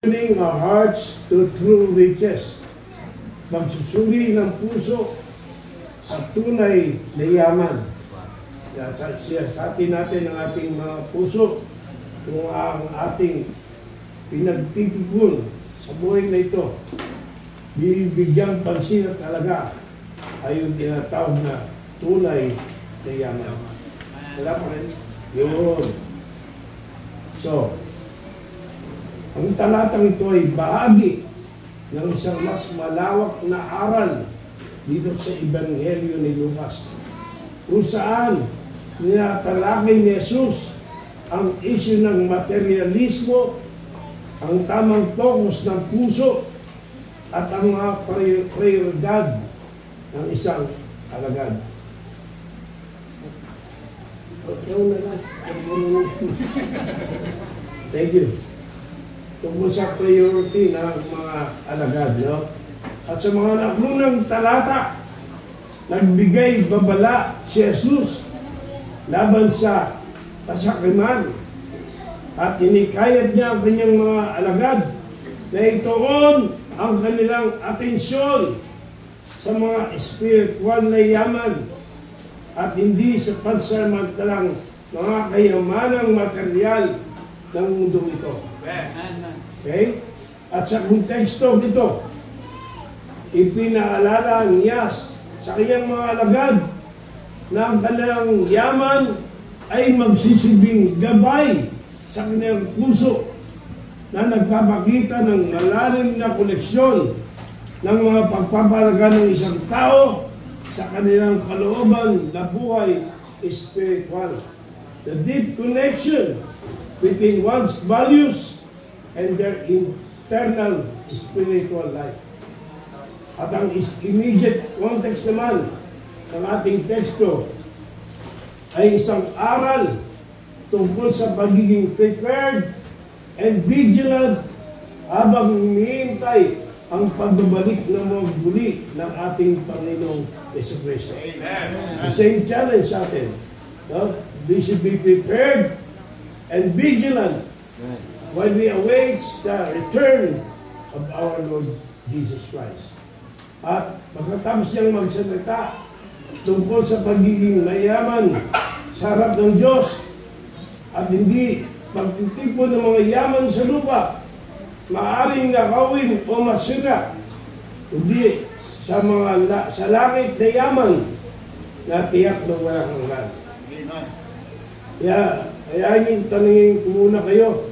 Opening our hearts to true riches. Magsusuri ng puso sa tunay na yaman. Siyasatin natin ang ating mga puso kung ang ating pinagtitipon sa buhay na ito. Bibigyang pansin at talaga ay yung tinatawag na tunay na yaman. Wala pa rin? Yun. So, ang talatang ito ay bahagi ng isang mas malawak na aral dito sa Ebanghelyo ni Lucas, kung saan tinatalakay ni Jesus ang issue ng materialismo, ang tamang focus ng puso, at ang mga prioridad ng isang alagad. Thank you. Tungkol sa priority ng mga alagad, no? At sa mga naglunang talata, nagbigay babala si Jesus laban sa kasakiman at inikayat niya ang kanyang mga alagad na ituon ang kanilang atensyon sa mga spiritual na yaman at hindi sa pansamantalang mga kayamanang material ng mundong ito. Okay? At sa konteksto nito, ipinaalala niya sa kanyang mga alagad na ang kanilang yaman ay magsisilbing gabay sa kanilang puso na nagpapakita ng malalim na koneksyon ng mga pagpapalaga ng isang tao sa kanilang kalooban na buhay spiritual. The deep connection between one's values and their internal spiritual life. At ang immediate context naman ng ating teksto ay isang aral tungkol sa pagiging prepared and vigilant habang hinihintay ang pagbabalik na muli ng ating Panginoong Jesucristo. The same challenge sa atin. No? We should be prepared and vigilant while we await the return of our Lord Jesus Christ. At pagkatapos niyang magsalita tungkol sa pagiging mayaman sa harap ng Diyos at hindi pagtitipon ng mga yaman sa lupa, maaaring nakawin o masira, kundi sa langit na yaman na tiyak na walang hanggan. Kaya yung tanungin ko muna kayo,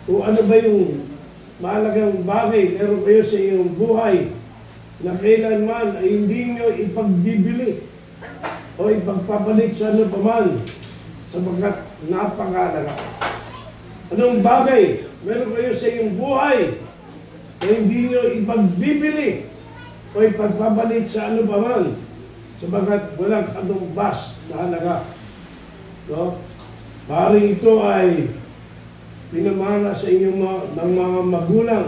kung ano ba yung mahalagang bagay meron kayo sa iyong buhay na kailanman ay hindi nyo ipagbibili o ipagpapalit sa ano paman sapagkat napakalaga. Anong bagay meron kayo sa iyong buhay na hindi nyo ipagbibili o ipagpapalit sa ano paman sapagkat walang katumbas na halaga. No? Maaaring ito ay pinamana sa inyong ng mga magulang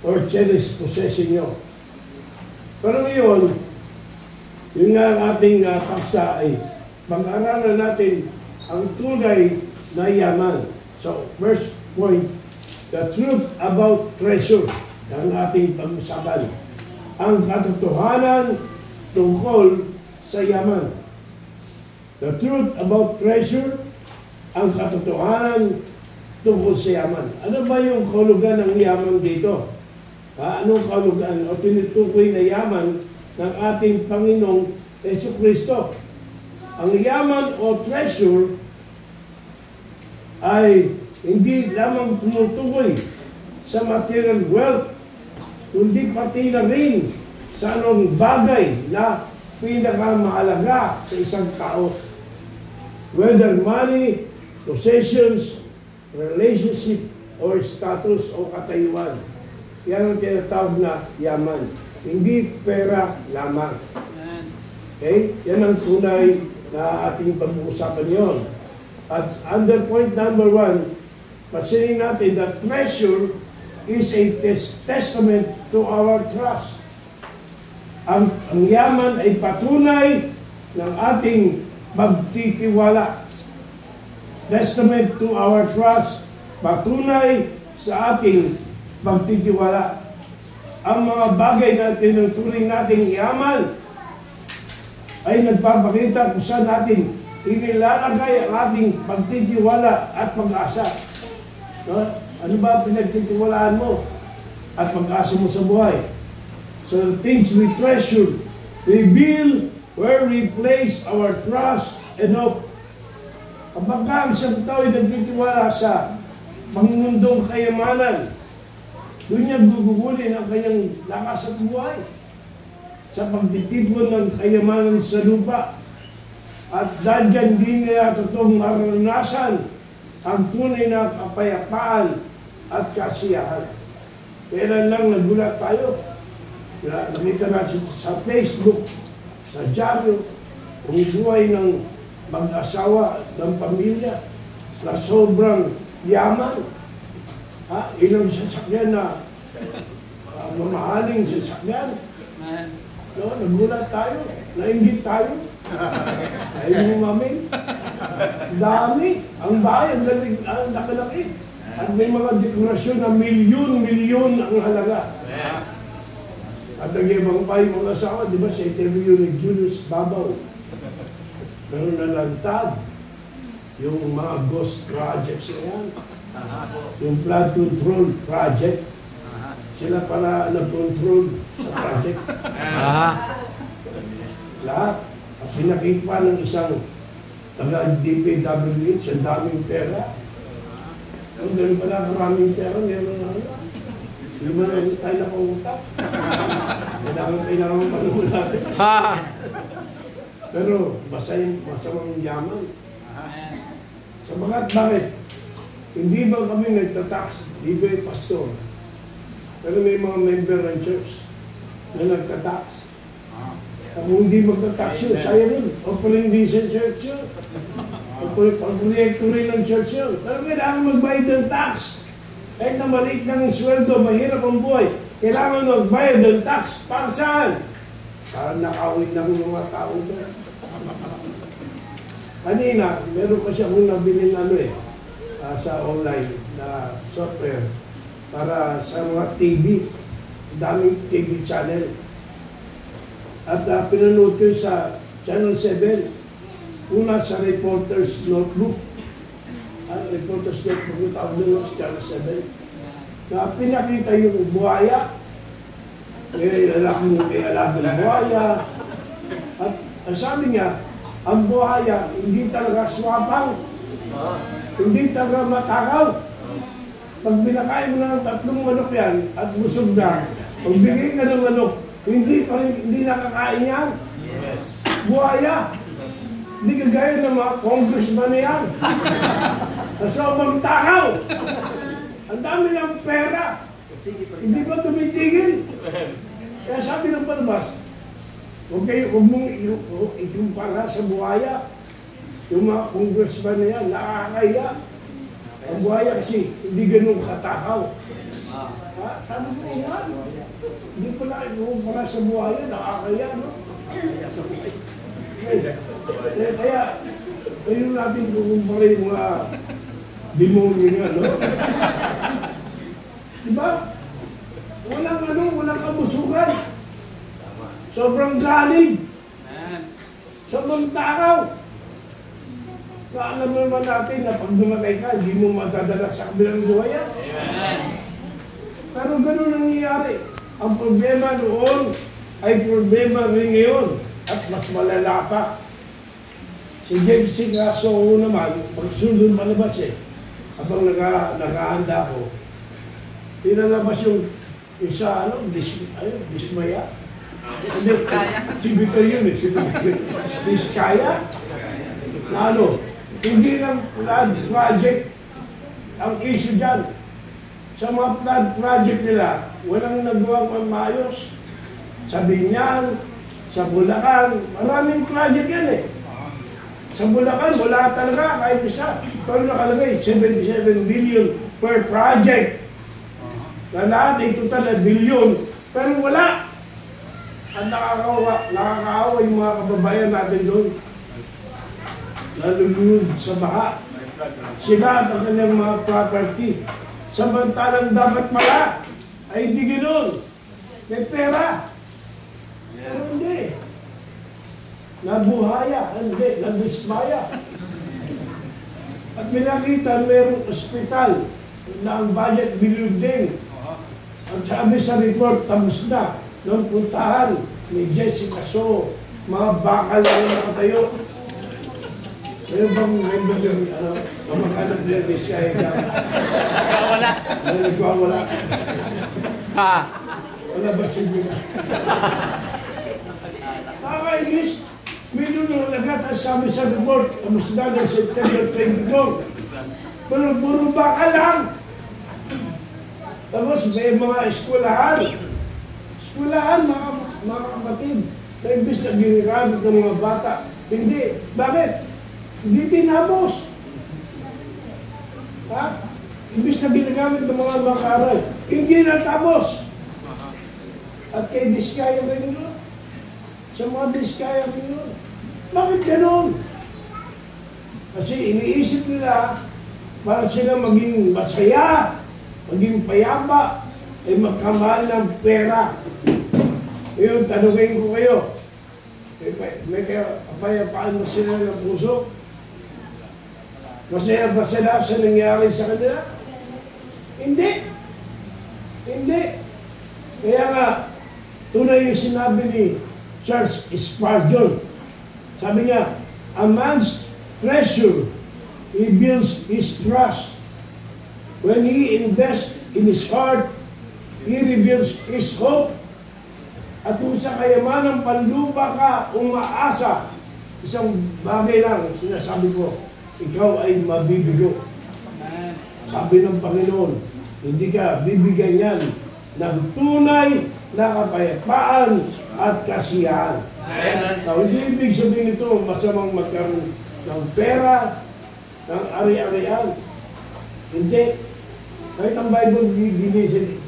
or cherished possession nyo. Pero ngayon, yun nga ang ating paksa ay pag-aralan natin ang tunay na yaman. So, first point, the truth about treasure, ang ating pag-usapan. Ang katotohanan tungkol sa yaman. The truth about treasure, ang katotohanan tungkol sa yaman. Ano ba yung kahulugan ng yaman dito? Anong kahulugan o tinutukoy na yaman ng ating Panginoong Jesucristo? Ang yaman o treasure ay hindi lamang tumutukoy sa material wealth, kundi pati na rin sa anong bagay na pinakamahalaga sa isang tao. Whether money, possessions, relationship, or status o katayuan. Yan ang tinatawag na yaman. Hindi pera lamang. Okay? Yan ang tunay na ating pag-uusapan yon. At under point number 1, pasinin natin that treasure is a testament to our trust. Ang yaman ay patunay ng ating pagtitiwala. Testament to our trust, patunay sa ating pagtitiwala. Ang mga bagay na tinuturing nating yaman ay nagpapakita kung saan natin inilalagay ang ating pagtitiwala at pag-asa. No? Ano ba pinagtitiwalaan mo at pag-asa mo sa buhay? So the things we treasure reveal where we place our trust and hope. Kapag ang isang tao ay nagtitiwala sa pangmundong kayamanan, doon niya gugugulin ang kanyang lakas at buhay sa pagtitipon ng kayamanan sa lupa. At dahil dyan din niya totoong maranasan ang tunay na kapayapaan at kasiyahan. Kailan lang nagulat tayo. Nakita natin sa Facebook, sa dyaryo, ang buhay ng mag-asawa, ng pamilya, na sobrang yaman. Ilang sasakyan na mamahaling sasakyan. No, nagulat tayo, nainggit tayo. Ayun mo mamin. Dami, ang bahay, ang laki-laki. At may mga deklarasyon na milyon-milyon ang halaga. At nag-ibang pa yung mga asawa, di ba sa interview ni Julius Babaw, meron na lantad yung mga ghost projects na yan. Yung flood control project, sila pala nag-control sa project. Lahat. At pinakita ng isang DPWH, ang daming pera. Ang ganun pala, maraming pera, meron na. Yung mga tayo nakautak. Kailangan panahon natin. Pero masamang yaman. Sabagat bakit? Hindi ba kami nagtatax? Di ba yung pastor? Pero may mga member ng church na nagtatax. Kung hindi magtatax yun, sayang yun. Opening decent church yun. Pag-proyekto rin ng church yun. Pero kailangan magbayad ng tax. Kahit na maliit ng sweldo, mahirap ang buhay. Kailangan magbayad ng tax. Para saan? Para nakawin ng mga tao doon. Kanina, meron kasi akong nabili sa online na software para sa mga TV. Daming TV channel. At pinanood ko sa Channel 7. Una sa Reporter's Notebook. Reporter's Notebook yung tawag nila sa Channel 7. Na pinakita yung buhaya. May alagang buhaya. At sabi niya, ang buhaya hindi talaga swapang. Hindi talaga matakaw. Pag binakain mo ng 3 manok yan at busog na, pag bigay ka ng manok, hindi nakakain yan. Yes. Buhaya. Hindi kagaya ng mga congressman na yan. Nasobang takaw. Ang dami ng pera. Hindi ba tumitigil? Kaya sabi ng palabas, huwag mong ikumpara sa buhaya. Yung mga congressman na yan, nakakaya. Ang buhaya kasi hindi ganun katakaw. Sabi ko, hindi pala ikumpara sa buhaya, nakakaya, no? Kaya, ngayon natin kukumpara yung mga demonyo niya, no? Diba? Walang kabusugan. Sobrang galing. Sobrang takaw. Alam naman natin na pag dumatay ka, hindi mo matadala sa kabilang buhay yan. Pero ganun nangyayari. Ang problema noon ay problema rin ngayon. At mas malala pa. Si Jexy Caso naman, pagsunod palabas habang naghahanda ko, pinalabas yung isa, dismaya. Si Vito yun si Vizcaya. Hindi lang flood project ang issue dyan. Sa mga flood project nila, walang nagawang maayos. Sa Binyan, sa Bulacan, maraming project yan Sa Bulacan, wala talaga kahit isa. Pero nakalagay, 77 billion per project. Na lahat ay total na bilyon. Pero wala. At nakakaawa yung mga kababayan natin doon. Nalulunod sa baha. Sila at ang kanyang mga property Samantalang dapat pala ay hindi ganoon. May pera. Pero hindi. Nabuhaya, hindi, nabismaya. At minakita mayroong ospital na ang budget billion din. At sabi sa report, tapos na nung puntahan ni Jessica So, mga bakal lang nakatayo. Meron bang member yung kamag-anak niya ni Sky? Nagwawala. Nagwawala. Ha? Wala ba siya? Nakakainis. May nunong lagat at sabi sa report, tapos na ng September 24. Pero puro bakal lang. Tapos may mga eskwelahan. Eskwelahan, mga kapatid. Na imbis na ginagamit ng mga bata. Hindi. Bakit? Hindi tinapos. Ha? Imbis na ginagamit ng mga makaral. Hindi natapos. At kay Diskaya rin yun. Sa mga Diskaya rin yun. Bakit gano'n? Kasi iniisip nila para sila maging masaya, maging payapa, ay magkamahal ng pera. Ngayon, tanungin ko kayo, may kapayapaan ba sila ng puso? Masaya ba sila sa nangyari sa kanila? Hindi. Hindi. Kaya nga, tunay yung sinabi ni Charles Spurgeon. Sabi niya, a man's treasure reveals his trust. When he invests in his heart, he reveals his hope. At kung sa kayamanang panlupa ka umaasa, isang bagay lang, sinasabi ko, ikaw ay mabibigo. Sabi ng Panginoon, hindi ka bibigyan yan ng tunay na kapayapaan at kasiyahan. Now, hindi ibig sabihin nito masamang magkaroon ng pera, ng ari-arian. Hindi. Kahit ang Bible,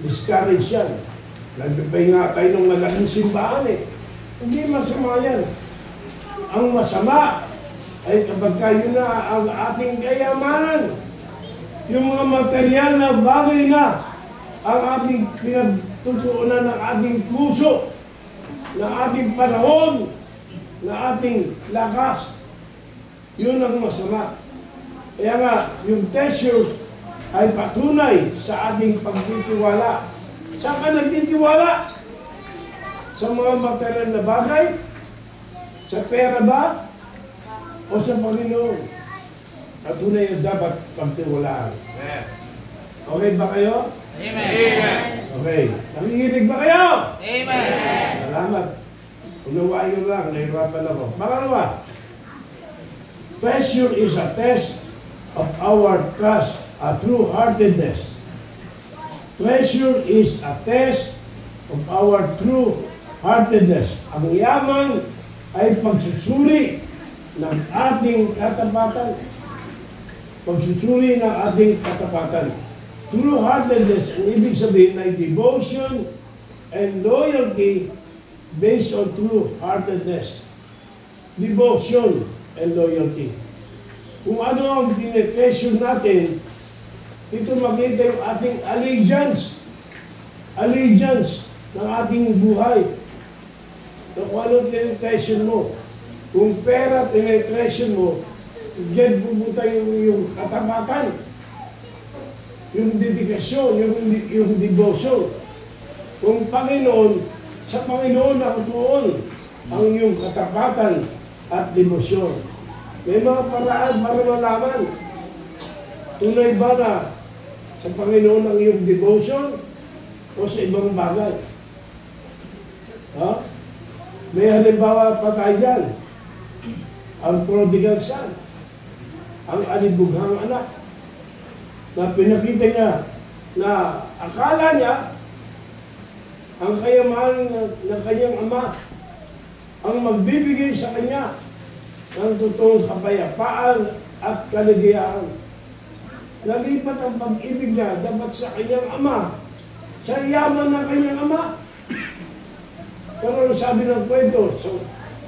discourage yan. Nagpapahinga kayo ng malaking simbahan eh. Hindi masama yan. Ang masama ay kapag kayo na ang ating kayamanan, yung mga material na bagay na ang ating pinagtutuunan ng ating puso, ng ating panahon, ng ating lakas, yun ang masama. Kaya nga, yung treasure ay patunay sa ating pagtitiwala. Saan ka nagtitiwala? Sa mga material na bagay? Sa pera ba? O sa Panginoon? Patunay ang dapat pagtiwalaan. Okay ba kayo? Amen. Okay. Nanginginig ba kayo? Amen. Salamat. Unawain lang, nahirapan ako. Pangalawa, treasure is a test of our trust, a true-heartedness. Treasure is a test of our true-heartedness. Ang yaman ay pagsusuri ng ating katapatan. Pagsusuri ng ating katapatan. True-heartedness, ang ibig sabihin ay devotion and loyalty based on true-heartedness. Devotion and loyalty. Kung ano ang tinetreasure natin, ito makita yung ating allegiance. Allegiance ng ating buhay. So, kung ano tinetreasure mo. Kung pera tinetreasure mo, diyan pupunta yung katapatan. Yung dedikasyon, yung devotion. Kung Panginoon, sa Panginoon nakatuon ang iyong katapatan at devotion. May mga paraan para malaman. Tunay ba na sa Panginoon ang iyong devotion o sa ibang bagay? Ha? May halimbawa pa tayo dyan. Ang prodigal son. Ang alibughang anak. Na pinakita niya na akala niya ang kayamanan ng kanyang ama ang magbibigay sa kanya ng totoong kapayapaan at kaligayahan. Nalipat ang pag-ibig niya dapat sa kanyang ama, sa yaman ng kanyang ama. Pero sabi ng kwento, so,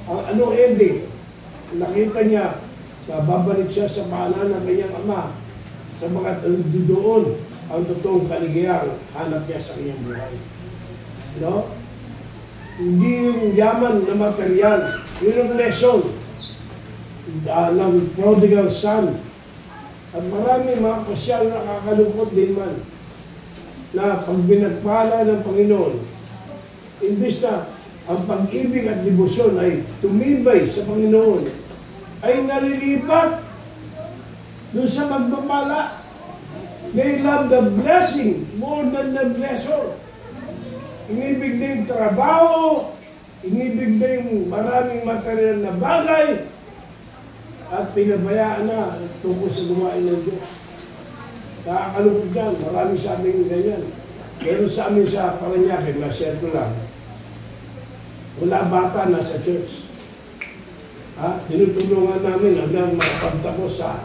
ang ending, nakita niya na babalik siya sa paanan ng kanyang ama sa mga doon ang totoong kaligayang hanap niya sa kanyang buhay. No? Hindi yung yaman na material. Yun ang lesson ng prodigal son. At marami mga kasyal na nakakalungkot din man na pag binagpala ng Panginoon, imbis na ang pag-ibig at debosyon ay tumibay sa Panginoon, ay nalilipat doon sa magpapala. They love the blessing more than the blessor. Inibig na yung trabaho, inibig na yung maraming material na bagay, at pinabayaan na tungkol sa gawain ng Diyos. Nakakalungkot yan, marami sa amin ganyan. Pero sa amin sa Paranaque, na-share ko lang, wala bata nasa church. Tinutulungan namin hanggang makapagtapos sa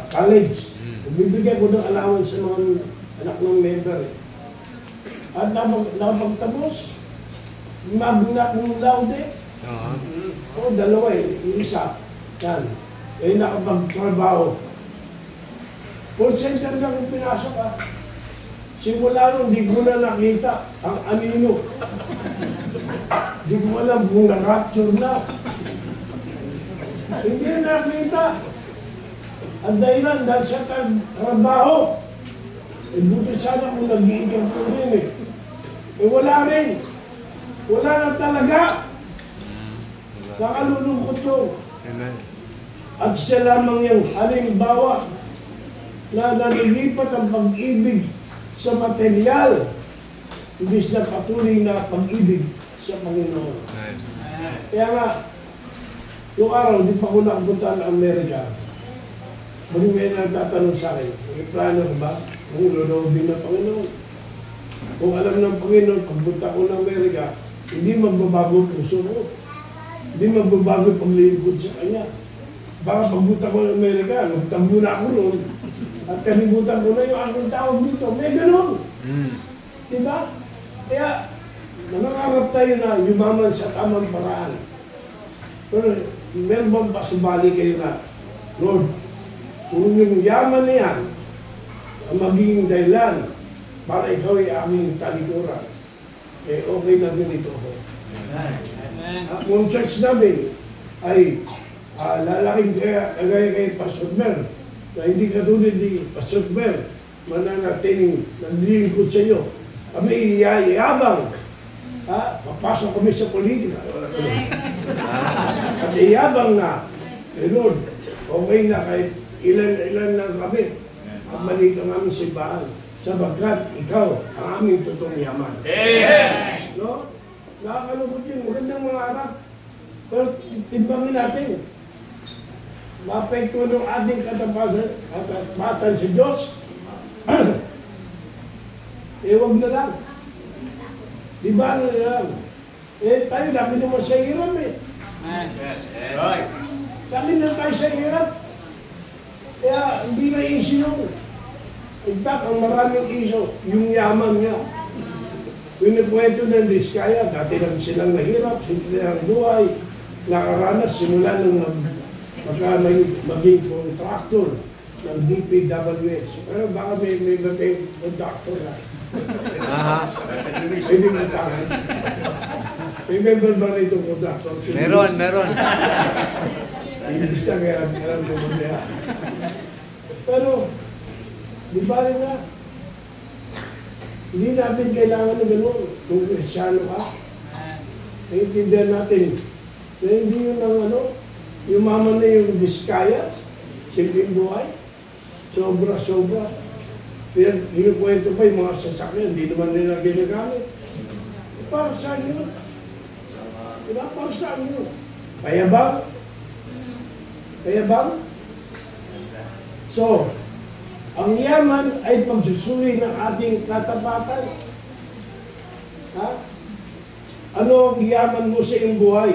college. Bibigyan ko ng allowance sa mga anak ng member. At napagtapos, magna cum laude. Dalawa yung isa. Yan. Nakapagtrabaho. Call center lang yung pinasok Simula nun, di ko na nakita ang anino. Di ko alam kung na-rapture na. Hindi na nakita. Ang dahilan dahil sa trabaho. Buti sana kung nag-iigang ko din wala rin. Wala na talaga. Nakalulungkot yun. At siya lamang yung halimbawa na nalilipat ang pag-ibig sa material, imbis na patuloy na pag-ibig sa Panginoon. Kaya nga, yung araw, di pa ko nakapunta ng Amerika. Bali may nagtatanong sa akin, may plano ba? Kung lulobin ng Panginoon. Kung alam ng Panginoon, pagpunta ko ng Amerika, hindi magbabago ang puso ko. Hindi magbabago paglilingkod sa Kanya. Baka pagpunta ko ng Amerika, nagtambo na ako noon. At kalimutan ko na yung aking tawag dito. May ganun. Diba? Kaya, nangangarap tayo na yumaman sa tamang paraan. Pero, meron bang pasubali kayo na, Lord, kung yung yaman na yan, ang magiging dahilan para ikaw ay aming talikuran, okay na ganito ako. Kung church namin ay lalaking kagaya kay Pastor Mer, na hindi katulad ni Pastor Mer, mananatiling naglilingkod sa iyo. Kami iyayabang. Papasok kami sa politika. At iyabang na, Lord, okay na kahit ilan lang kami. At malito ng aming simbahan. Sabagkat ikaw ang aming totoong yaman. No? Nakakalungkot yun. Magandang mga anak. Pero timbangin natin. Mapekto ng ating katapatan sa Diyos. Huwag na lang. Di ba na lang? Tayo laki naman sa hirap Laki na tayo sa hirap. Kaya hindi na issue yung. In fact, ang maraming issue, yung yaman nga. Yung nagkwento ng Diskaya, dati lang silang nahirap, simple ang buhay, nakaranas, simula nung maging contractor ng DPWH. Pero baka may maging contractor na. May bimatakan. May member ba na itong contractor? Meron. Ibig na kaya alam ko mo niya. Pero, di ba rin na? Hindi natin kailangan ng gano'n. Kung Kristyano ka, naiintindihan natin na hindi yun ang yumaman na yung Diskaya, simpleng buhay, sobra-sobra. Hinukwento pa yung mga sasakyan, hindi naman nila ginagamit. Para saan yun? Diba? Para saan yun? Payabang? So, ang yaman ay pagsusuri ng ating katapatan. Ano ang yaman mo sa iyong buhay?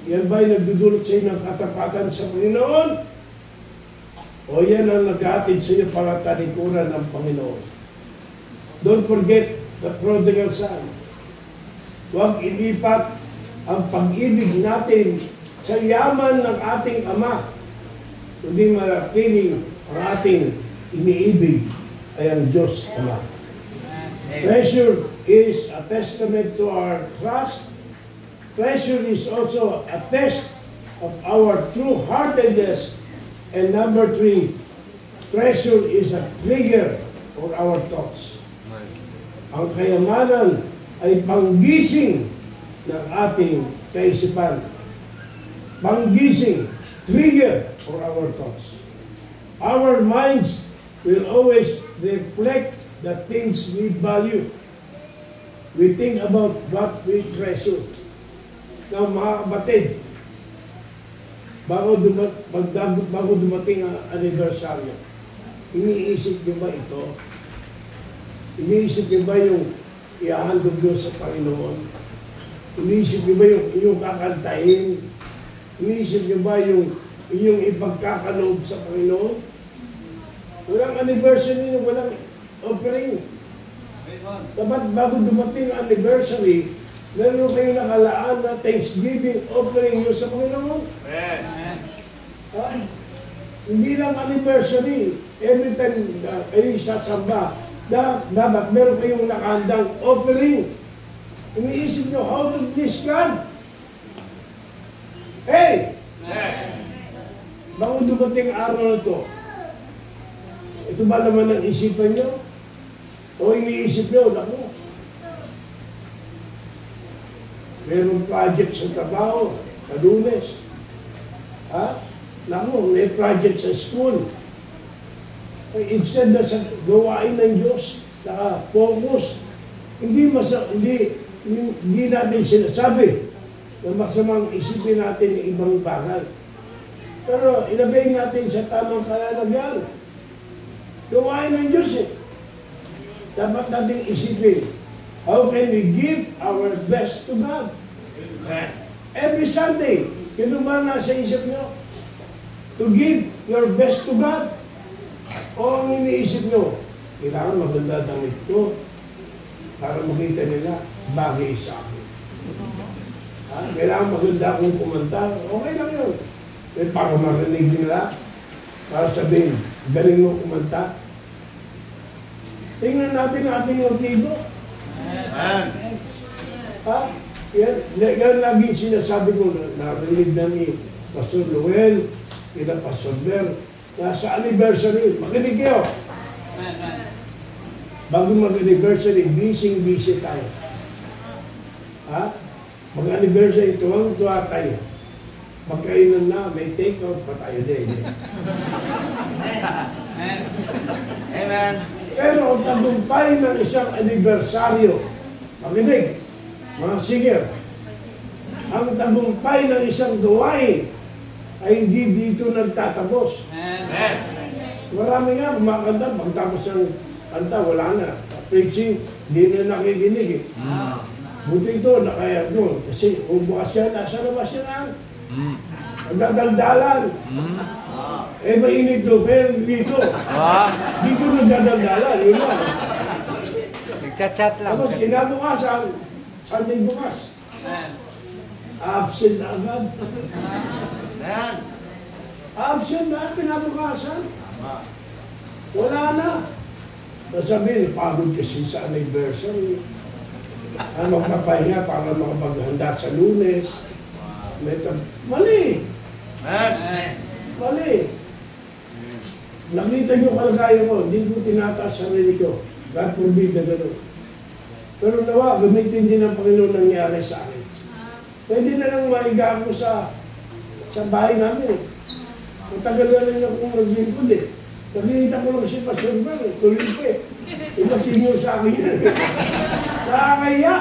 Yan ba'y nagdudulot sa iyo ng katapatan sa Panginoon? O yan ang nag-aatid sa iyo para talikuran ng Panginoon? Don't forget the prodigal son. Huwag ilipat ang pag-ibig natin sa yaman ng ating Ama, kundi manatiling ang ating iniibig ay ang Diyos Ama. Treasure is a testament to our trust. Treasure is also a test of our true-heartedness. And number 3, treasure is a trigger for our thoughts. Ang kayamanan ay panggising ng ating kaisipan. Panggising, trigger for our thoughts. Our minds will always reflect the things we value. We think about what we treasure. Now, mga kapatid, bago dumating ang anibersaryo, iniisip niyo ba ito? Iniisip niyo ba yung ihahandog niyo sa Panginoon? Iniisip niyo ba yung inyong kakantahin? Iniisip niyo ba yung inyong ipagkakaloob sa Panginoon? Walang anniversary, walang offering. Dapat bago dumating ang anniversary, meron kayong nakalaan na Thanksgiving offering nyo sa Panginoon. Hindi lang anniversary. Every time kayo sasamba, dapat meron kayong nakahandang offering. Iniisip nyo how to please God. Hey! Bago dumating araw na ito, ito ba naman ang isipan nyo? O iniisip nyo, naku, merong project sa trabaho, sa Lunes. Naku, may project sa school. Instead na sa gawain ng Diyos, naka-focus, hindi natin sinasabi na masamang isipin natin yung ibang bagay. Pero ilagay natin sa tamang kalalagyan. Gawain ng Diyos eh. Dapat natin isipin, how can we give our best to God? Every Sunday, yun ba nasa isip nyo? To give your best to God? O ang iniisip nyo, kailangan maganda damit ko para makita nila bagay sa akin. Kailangan maganda akong kumanta, okay lang yun. Para marinig nila, para sabihin, galing mo kumanta. Tingnan natin ating motibo. Yan laging sinasabi ko, narinig na ni Pastor Noel, kina Pastor Ber, nasa anniversary, makinig kayo. Bago mag-anniversary, busy tayo. Mag-anniversary, tuwang-tuwa tayo. Magkainan na, may take-out pa tayo din. Amen. Pero ang tagumpay ng isang anibersaryo, makinig, mga singer, ang tagumpay ng isang gawain ay hindi dito nagtatapos. Amen. Marami nga kumakanta, pagtapos ng kanta, wala na. Preaching, hindi na nakikinig eh. Buti ito, nakaya doon. Kasi kung bukas yan, nasa labas yan. Nagdadaldalan. Mainit doon, pero dito. Dito nagdadaldalan, yun lang. Nagchat-chat lang. Tapos kinabukasan, Sunday bukas. Absent na agad. Absent na, kinabukasan. Wala na. Sabihin, pagod kasi sa anniversary. Magpapahinga para makapaghanda sa Lunes. Mali. Mali. Nakita niyo kalagayan ko, hindi ko tinataas sarili ko. God forbid na gano'n. Pero nawa, gamitin din ng Panginoon nangyari sa akin. Pwede na lang maiga ako sa bahay namin eh. Matagal na rin akong maglingkod eh. Nakikita ko lang si Pastor Ber, tuloy pa eh. Iba senior sa akin yan. Nakakaya.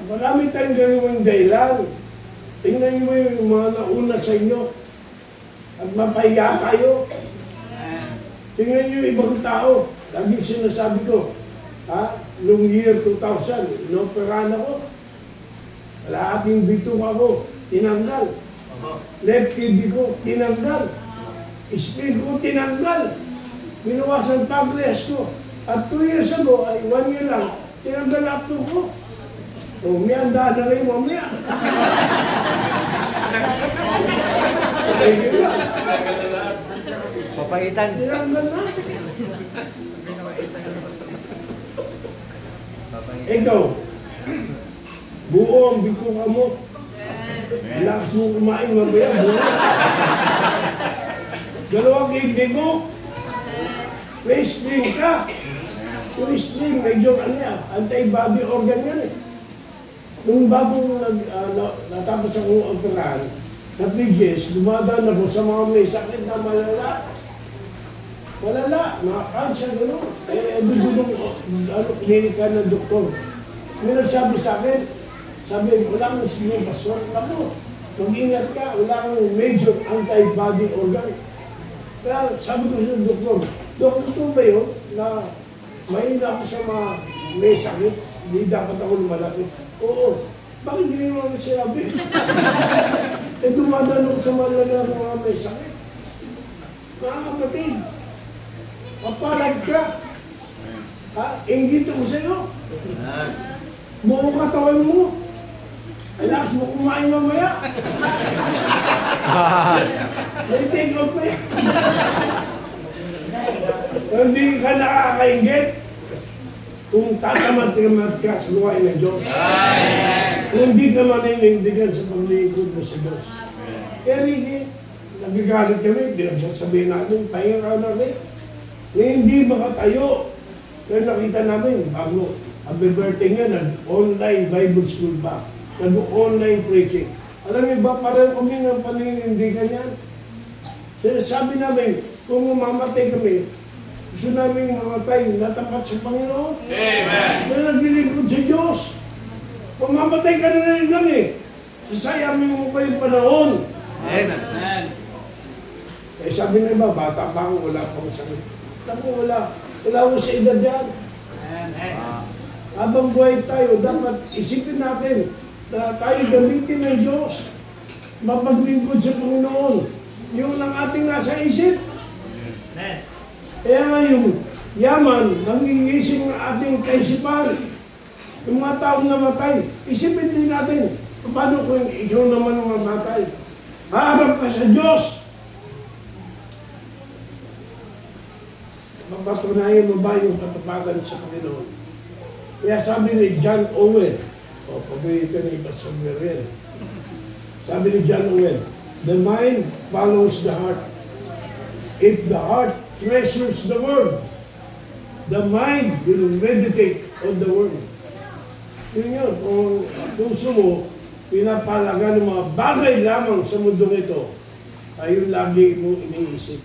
Marami tayong gawing dahilan. Tingnan niyo yung mga nauna sa inyo. At mapahiya kayo. Tingnan niyo yung ibang tao. Lagi sinasabi ko, noong year 2000, inoperahan ako. Kalahating bitok ako, tinanggal. Left kidney ko, tinanggal. Speed ko, tinanggal. Binawasan pancreas ko. At 2 years ago, ay 1 year lang, tinanggal apto ko. O, may andaan na kayo mamaya. Papaitan. Tinanggal na. Papaitan. Ikaw, buo ang bituka mo. Lakas mo kumain mamaya, buo. Dalawang kidney mo. Wrestling ka. Wrestling, medyo anti-body organ yan eh. Nung bagong natapos akong operahan, sa PGS, dumadaan ako sa mga may sakit na malala. Malala, nakakansya gano'n. Gusto nung klinika ng doktor. May nagsabi sa akin, sabi, wala kang sinipasyon. Ako, mag-ingat ka, wala kang major anti-body organ. Kaya sabi ko sa doktor, Doktor, ito ba yun na mahina ako sa mga may sakit, hindi dapat ako lumalaki? Oo. Bakit hindi mo ako sinabi? Dumadaan ako sa mga may sakit. Mga kapatid, papalag ka. Inggit ako sa'yo. Buo katawan mo. Ay, lakas mo kumain mamaya. May take out pa yan. Hindi ka nakakaingit kung tatamad-tamad ka sa gawain ng Diyos. Kung hindi ka maninindigan sa paglilingkod mo sa Diyos. Kaya Ricky, nagagalit kami, pinagsasabihin natin, pahinga ka na rin. Hindi makatayo. Pero nakita namin, bago, happy birthday nga, nag-online Bible school pa. Nag-online preaching. Alam niyo ba, pareho kami ng paninindigan yan. Sinasabi namin, kung mamamatay kami, gusto namin mamatay, natapat sa Panginoon. Amen! Na naglilingkod sa Diyos. Kung mamatay ka na rin lang eh, sasayangin mo pa yung panahon. Amen! Eh sabi na iba, bata pa ako, wala pang sakit. Naku, wala ko sa edad yan. Amen! Habang buhay tayo, dapat isipin natin na tayo gamitin ng Diyos. Mapaglingkod sa Panginoon. Yun ang ating nasa isip. Amen! Kaya nga yung yaman, nangigising ng ating kaisipan. Yung mga taong namatay, isipin din natin, paano kung ikaw naman mamatay? Haharap ka sa Diyos. Mapatunayan mo ba yung katapagan sa Panginoon? Kaya sabi ni John Owen, paborito ni Pastor Guerrero, sabi ni John Owen, the mind follows the heart. If the heart treasures the word, the mind will meditate on the word. Yun yun, kung puso mo, pinapalaga ng mga bagay lamang sa mundong ito, ayun lagi mo iniisip.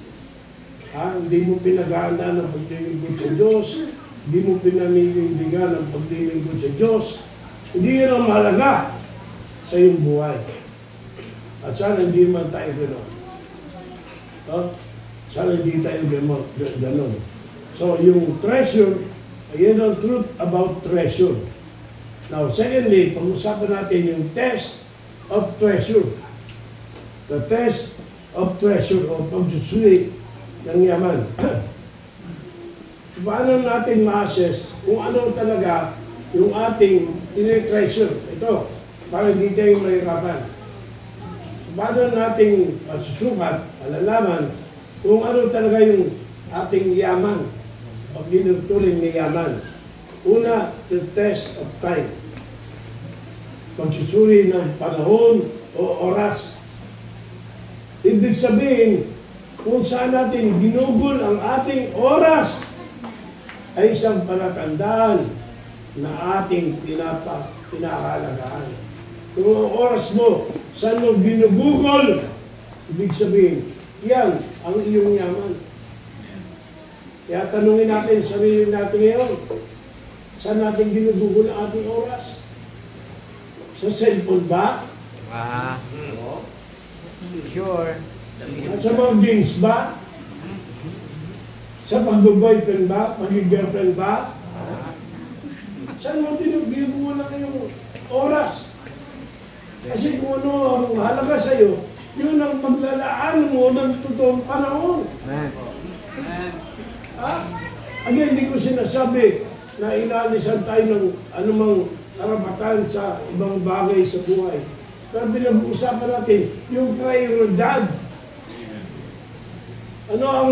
Hindi mo pinag-aanda ng paglilingkod sa Diyos, hindi mo pinaninindigan ng paglilingkod sa Diyos, hindi yun ang mahalaga sa iyong buhay. At sana hindi man tayo gano'n. Sana hindi tayo gano'n. So, yung treasure, ayan ang truth about treasure. Now, secondly, pag-usapan natin yung test of treasure. The test of treasure o pag-susuri ng yaman. Paano natin ma-assess kung ano talaga yung ating treasure? Ito, para hindi tayo mahirapan. Paano natin masusukat, alalaman, kung ano talaga yung ating yaman, o ginuturing ni yaman. Una, the test of time. Pagsusuri ng panahon o oras. Ibig sabihin, kung saan natin ginugol ang ating oras, ay isang palatandaan na ating pinahalagaan. Kung ang oras mo, saan mo ginugugol, ibig sabihin, yan ang iyong yaman. Kaya tanungin natin sarili natin ngayon, saan natin ginugugol ang ating oras? Sa cellphone ba? Sure. Sa mga games ba? Sa pag-boyfriend ba? Pag-girlfriend ba? Saan mo ginugugol ang iyong oras? Kasi kung ano ang mahalaga sa'yo, yun ang paglalaan mo ng totoong panahon. Again, hindi ko sinasabi na inaalisan tayo ng anumang karapatan sa ibang bagay sa buhay. Pero pinag-uusapan natin yung prioridad. Ano ang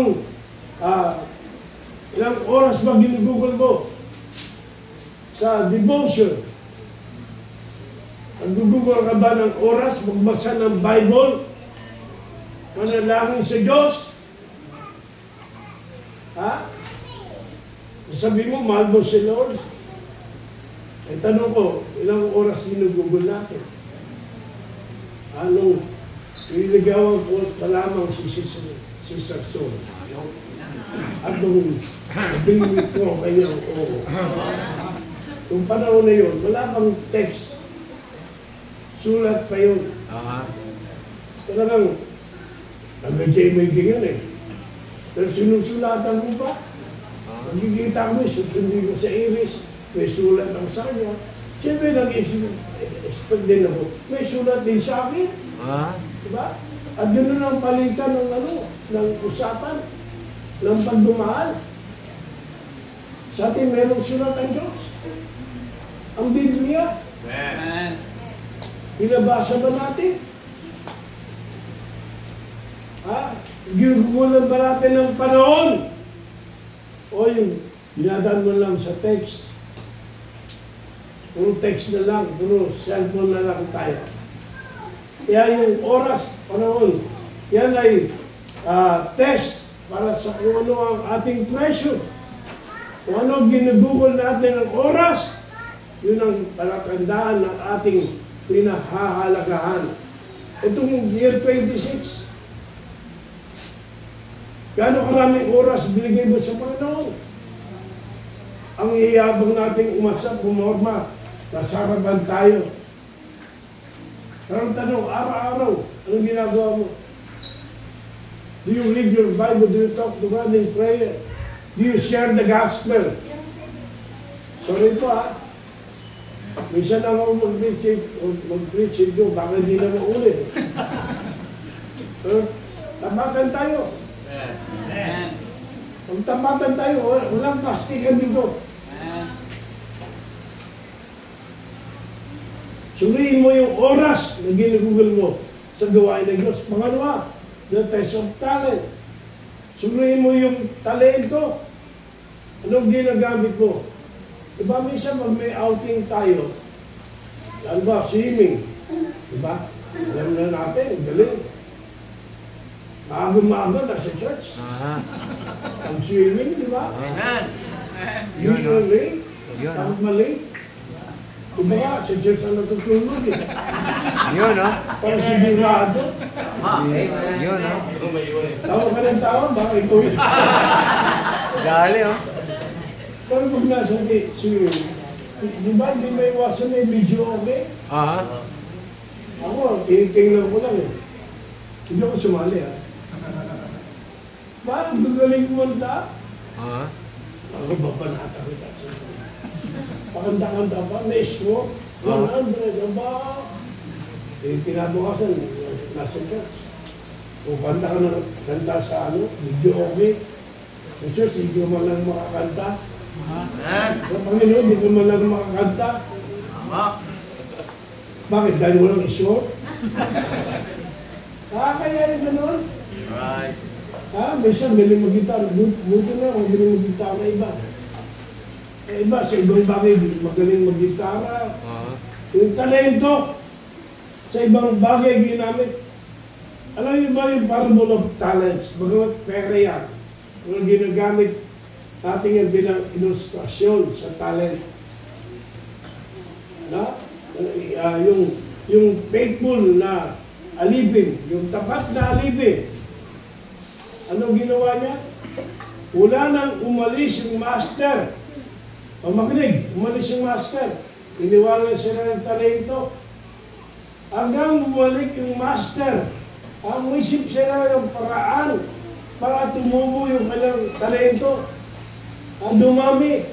ilang oras ba ginugugol mo sa devotion? Nagugugol ka ba ng oras magbasa ng Bible? Manalangin sa Diyos? Ha? Sabi mo, mahal mo si Lord? Eh, tanong ko, ilang oras ginugugol natin? Anong nililigawan ko pa lamang si Sarson? At nung bingwit ko kanyang oo. Nung panahon na yun, wala bang text. Sulat pa yun. Talagang, nag-JMD yan eh. Pero sinusulatan mo ba? Magkikita mo, susundin ko sa iris, may sulat ako sa kanya. Siyempre, nag-expect din ako. May sulat din sa akin. Diba? At yun ang palitan ng usapan, ng pagdumahal. Sa atin, mayroong sulat ang Diyos. Ang Biblia. Amen. Binabasa ba natin? Ginugulan ba natin ng panahon? O yung dinadaan mo lang sa text. Puro text na lang, puro cellphone na lang tayo. Kaya yung oras, panahon, yan ay test para sa kung ano ang ating pleasure. Kung ano ginugugol natin ng oras, yun ang palatandaan ng ating pinahahalagahan. Itong year 26, gaano karaming oras binigay mo sa Panginoon? Ang iyabang nating umasap, umorma, nasaraban tayo. Pero tanong, araw-araw, anong ginagawa mo? Do you read your Bible? Do you talk to God in prayer? Do you share the gospel? Sorry po minsan ako mag-preach ito, baka hindi na maulit. Tamatan tayo. Kung tamatan tayo, walang plastikan dito. Suriin mo yung oras na ginugugol mo sa gawain ng Diyos. Pangalawa, the test of talent. Suriin mo yung talento. Anong ginagamit mo? Diba minsan pag may outing tayo, lalo ba, swimming, diba? Alam na natin, galing. Maaga-maaga nasa church. Ang swimming, diba? Yun ang late, tapos mali. Diba sa church ang natutulog eh. Yun, no? Para sigurado. Yun, no? Tawa ka ng tawa, baka ikaw. Gali, oh. Pero pag nasa swimming, di ba hindi may iwasan na yung video okay? Ako, tinitingnan ko lang eh. Hindi ako sumali Bakit gagaling kumanta? Ako babanata kita. Pakanta-kanta pa, na-stroke, 100, ba? Kinabukasan, nasa church. Kung kanta ka na kanta sa video okay. Sa church, hindi ka man lang makakanta. Sa Panginoon, hindi ka man lang makakanta. Bakit? Dahil walang isyo? Kaya yung gano'n? Right. Minsan galing mag-gitar. Buto na kung galing mag-gitar na iba. Iba, sa ibang bagay, magaling mag-gitara. Yung talento, sa ibang bagay ginamit. Alam niyo ba yung parable of talents? Bagamat pera yan. Kung ginagamit natin yan bilang ilustrasyon sa talent. Yung faithful na alipin, yung tapat na alipin. Ano ginawa niya? Wala nang umalis yung master. Pamakinig, umalis yung master. Iniwanan sila ng talento. Hanggang bumalik yung master. Ang isip sila ng paraan para tumubo yung kanilang talento. Ang dumami.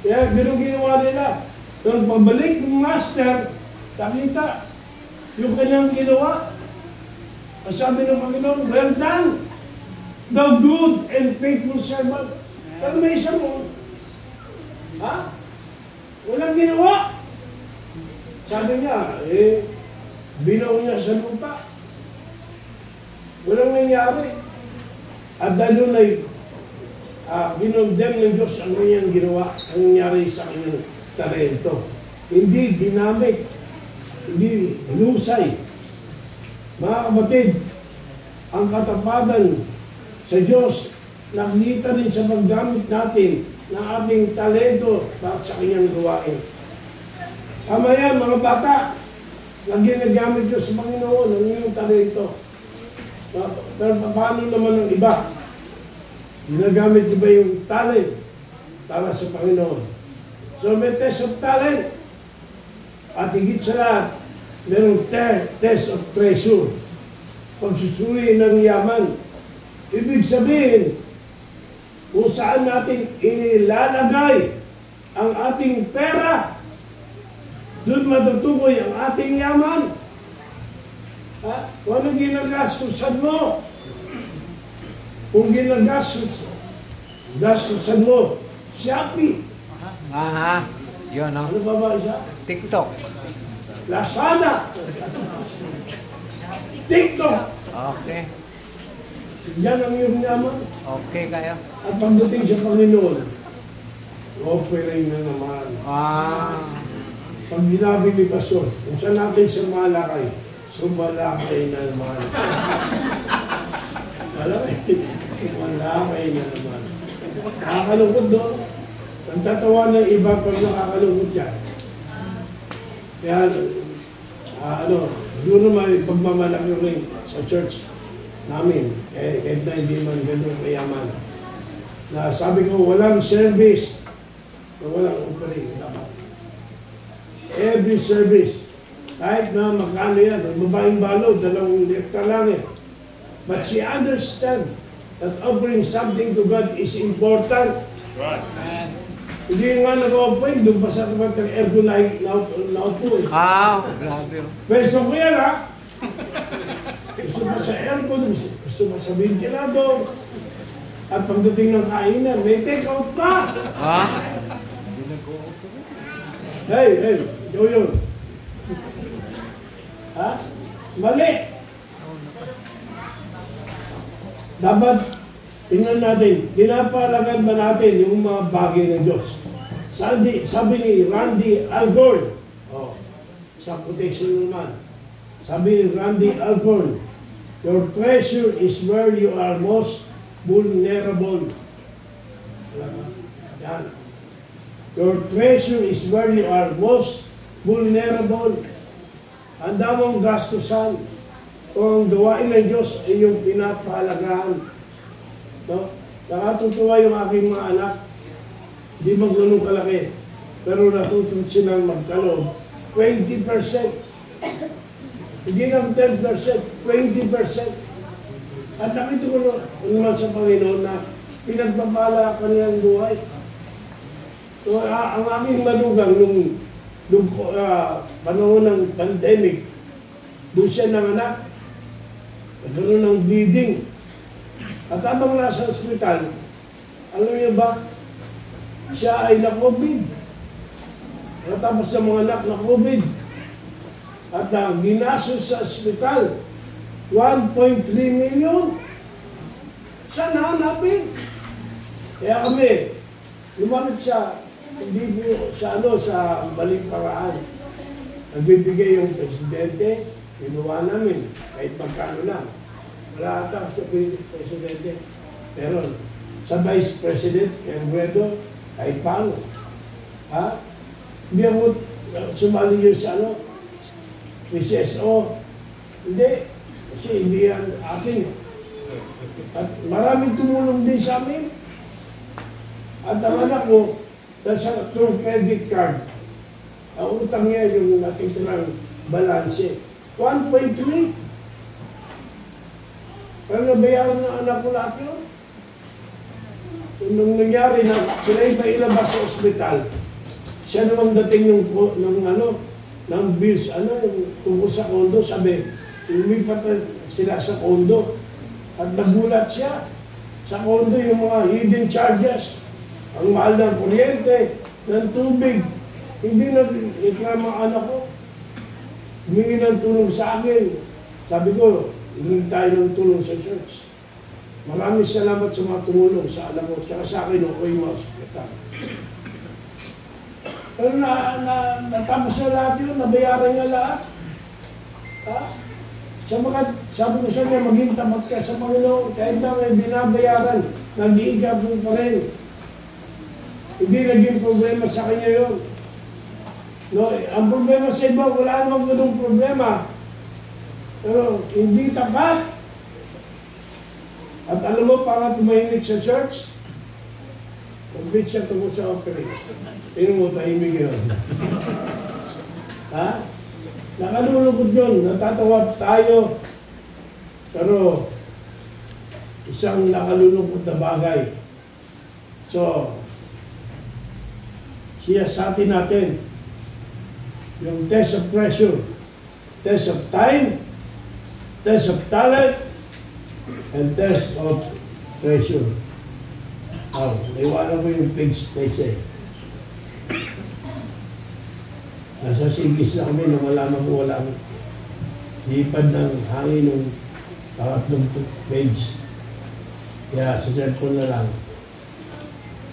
Kaya gano'ng ginawa nila. Nung pabalik ng master, nakita yung kanyang ginawa. Ang sabi ng Panginoon, well done, the good and faithful servant. Pero may isa mo, walang ginawa. Sabi niya, binaw niya sa lupa. Walang nangyari. At dahil ay kinondem ng Diyos ang kanyang ginawa, ang nangyari sa kanyang talento. Hindi dinamit, hindi hinusay. Mga kapatid, ang katapatan sa Diyos, nakikita rin sa paggamit natin ng ating talento para sa kanyang gawain. Tama yan, mga bata, na ginagamit nyo sa Panginoon ang inyong talento. Pero paano naman ang iba? Ginagamit nyo ba yung talent para sa Panginoon? So may test of talent. At higit sa lahat, mayroong test of treasure. Pagsusuri ng yaman. Ibig sabihin, kung saan natin inilalagay ang ating pera, doon matutukoy ang ating yaman. Kung ano ginagastusan mo? Kung gastusan mo, Shopee. Yun, no? Ano ba ba isa? TikTok. Lazada. TikTok. Okay. Yan ang iyong yaman. Okay kayo. At pagdating sa Panginoon, offering na naman. Pag binabi ni Pastor, kung saan natin sumalakay, sumalakay na naman. Sumalakay na naman. Nakakalungkot doon. Nagtatawa ng iba pag nakakalungkot yan. Kaya, doon naman pagmamalaki rin sa church namin, kahit na hindi man gano'ng kayaman. Na sabi ko, walang service na walang offering. Every service, kahit na magkano yan, ang babaeng balod, 2 lekta lang yan. But she understands that offering something to God is important. Right. Hindi nga nag-offering, doon pa sa tapat ng aircon na-upo eh. Grabe. Pwesto ko yan ha. Gusto pa sa aircon, gusto pa sa ventilador. At pagdating ng kainan, may take-out pa. Hey, ikaw yun. Mali. Dapat, tingnan natin, pinapalagan ba natin yung mga bagay ng Diyos? Sabi ni Randy Alcorn, sa protection naman, sabi ni Randy Alcorn, your treasure is where you are most vulnerable. Yan. Your treasure is where you are most vulnerable. Ang damang gastusan kung gawain ng Diyos ay yung pinapahalagahan. No? Nakatutuwa yung aking mga anak. Hindi magulong kalaki. Pero natutun silang magkaloob. 20%. Hindi lang 10%, 20%. At nakita ko naman sa Panginoon na pinagpapala ka nilang buhay. So, ang aking manugang nung panahon ng pandemic, doon siya nanganak. Nagkaroon ng bleeding. At habang nasa ospital, alam niyo ba, siya ay na-COVID. Natapos sa mga anak na COVID. At ginasos sa ospital, 1.3 million. Siya nahanapin. Kaya kami, lumapit siya, hindi po sa maling paraan. Nagbibigay yung presidente, kinuha namin, kahit magkano lang. Wala ata sa presidente. Pero sa vice president, Enredo, kahit paano. Hindi ako sumali yun sa PCSO. Hindi. Kasi hindi yan akin. At maraming tumulong din sa amin. At ang anak ko, nasa through credit card, ang utang niya yung natitirang balanse. 1.3. Pero nabayaran ng anak ko lahat yun. Nung nangyari na sila yung pailabas sa ospital, siya namang dating ng bills, yung tungkol sa kondo, sabi, lumipat sila sa kondo. At nagulat siya. Sa kondo yung mga hidden charges, ang mahal ng kuryente, ng tubig. Hindi nag-reklama ang anak ko. Humingi ng tulong sa akin. Sabi ko, hindi tayo ng tulong sa church. Maraming salamat sa mga tumulong sa alam mo, tsaka sa akin o yung mga sekretar. Pero natapos na lahat yun, nabayaran na lahat. Ha? Sabi ko sa niya, maging tapat ka sa Panginoon, kahit na may binabayaran, nag-iigab mo pa rin. Hindi naging problema sa kanya yun. No, ang problema sa iba, wala namang ganung problema. Pero hindi tapat. At alam mo, para tumahimik sa church, complete siya tungkol sa offering. Tingnan mo, tahimik yun. Ha? Nakalulugod yun, natatawa tayo. Pero, isang nakalulugod na bagay. So, siyasatin natin yung test of pressure, test of time, test of talent, and test of treasure. Naiwanan ko yung page 13. Nasa sigis na kami nung malaman ko wala. Lipad ng hangin ng pangatlong page. Kaya sa cellphone na lang.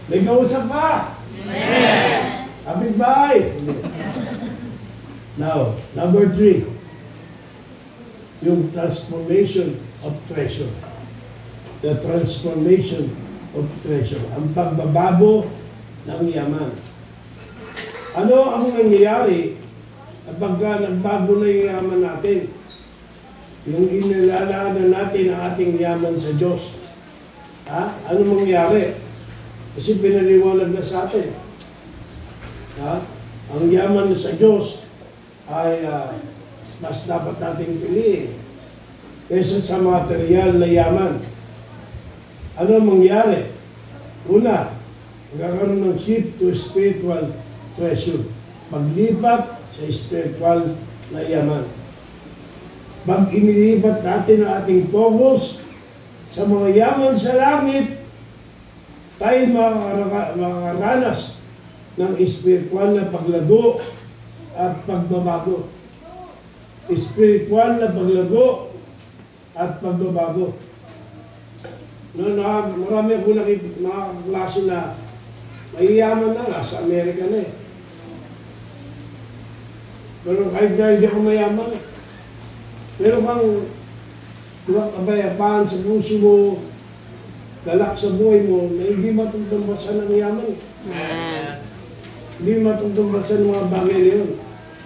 May kausap pa! Amen! Kapit bahay! Now, number 3. Yung transformation of treasure. The transformation of treasure. Ang pagbabago ng yaman. Ano ang nangyayari kapag nagbago na yung yaman natin? Yung inilalaanan natin ang ating yaman sa Diyos. Ha? Ano mangyayari? Kasi pinaliwanag na sa atin. Ha? Ang yaman sa Diyos ay mas dapat nating piliin kaysa sa material na yaman. Ano mangyari? Una, magkakaroon ng shift to spiritual treasure. Paglipat sa spiritual na yaman. Pag inilipat natin ang ating focus sa mga yaman sa langit, tayo makakaranas ng spiritual na paglago at pagbabago. Spiritual na paglago at pagbabago. Marami ako nakita mga klase na mayayaman na, nasa Amerika na eh. Pero kahit na hindi ako mayaman, pero kang kabayapaan sa puso mo, galak sa buhay mo, na hindi matutungbasan ang yaman. Hindi matutungbasan ang mga bagay na yun.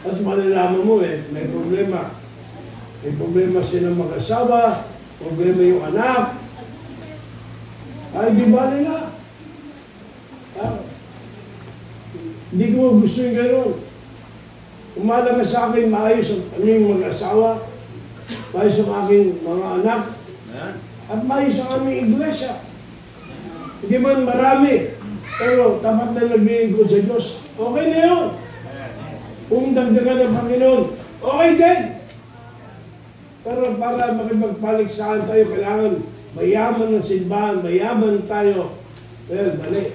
Tapos malalaman mo may problema. May problema silang mag-asawa, problema yung anak. Ay, di ba nila? Hindi ko gusto yung gano'n. Umalaga sa akin, maayos ang aming mag-asawa, maayos ang aking mga anak, at maayos ang aming iglesia. Hindi man marami, pero tapat na naglilingkod sa Diyos. Okay na yun. Kung dagdagan ng Panginoon, okay din. Pero para makipagpaligsahan tayo, kailangan mayaman ng simbahan, mayaman tayo. Well, mali.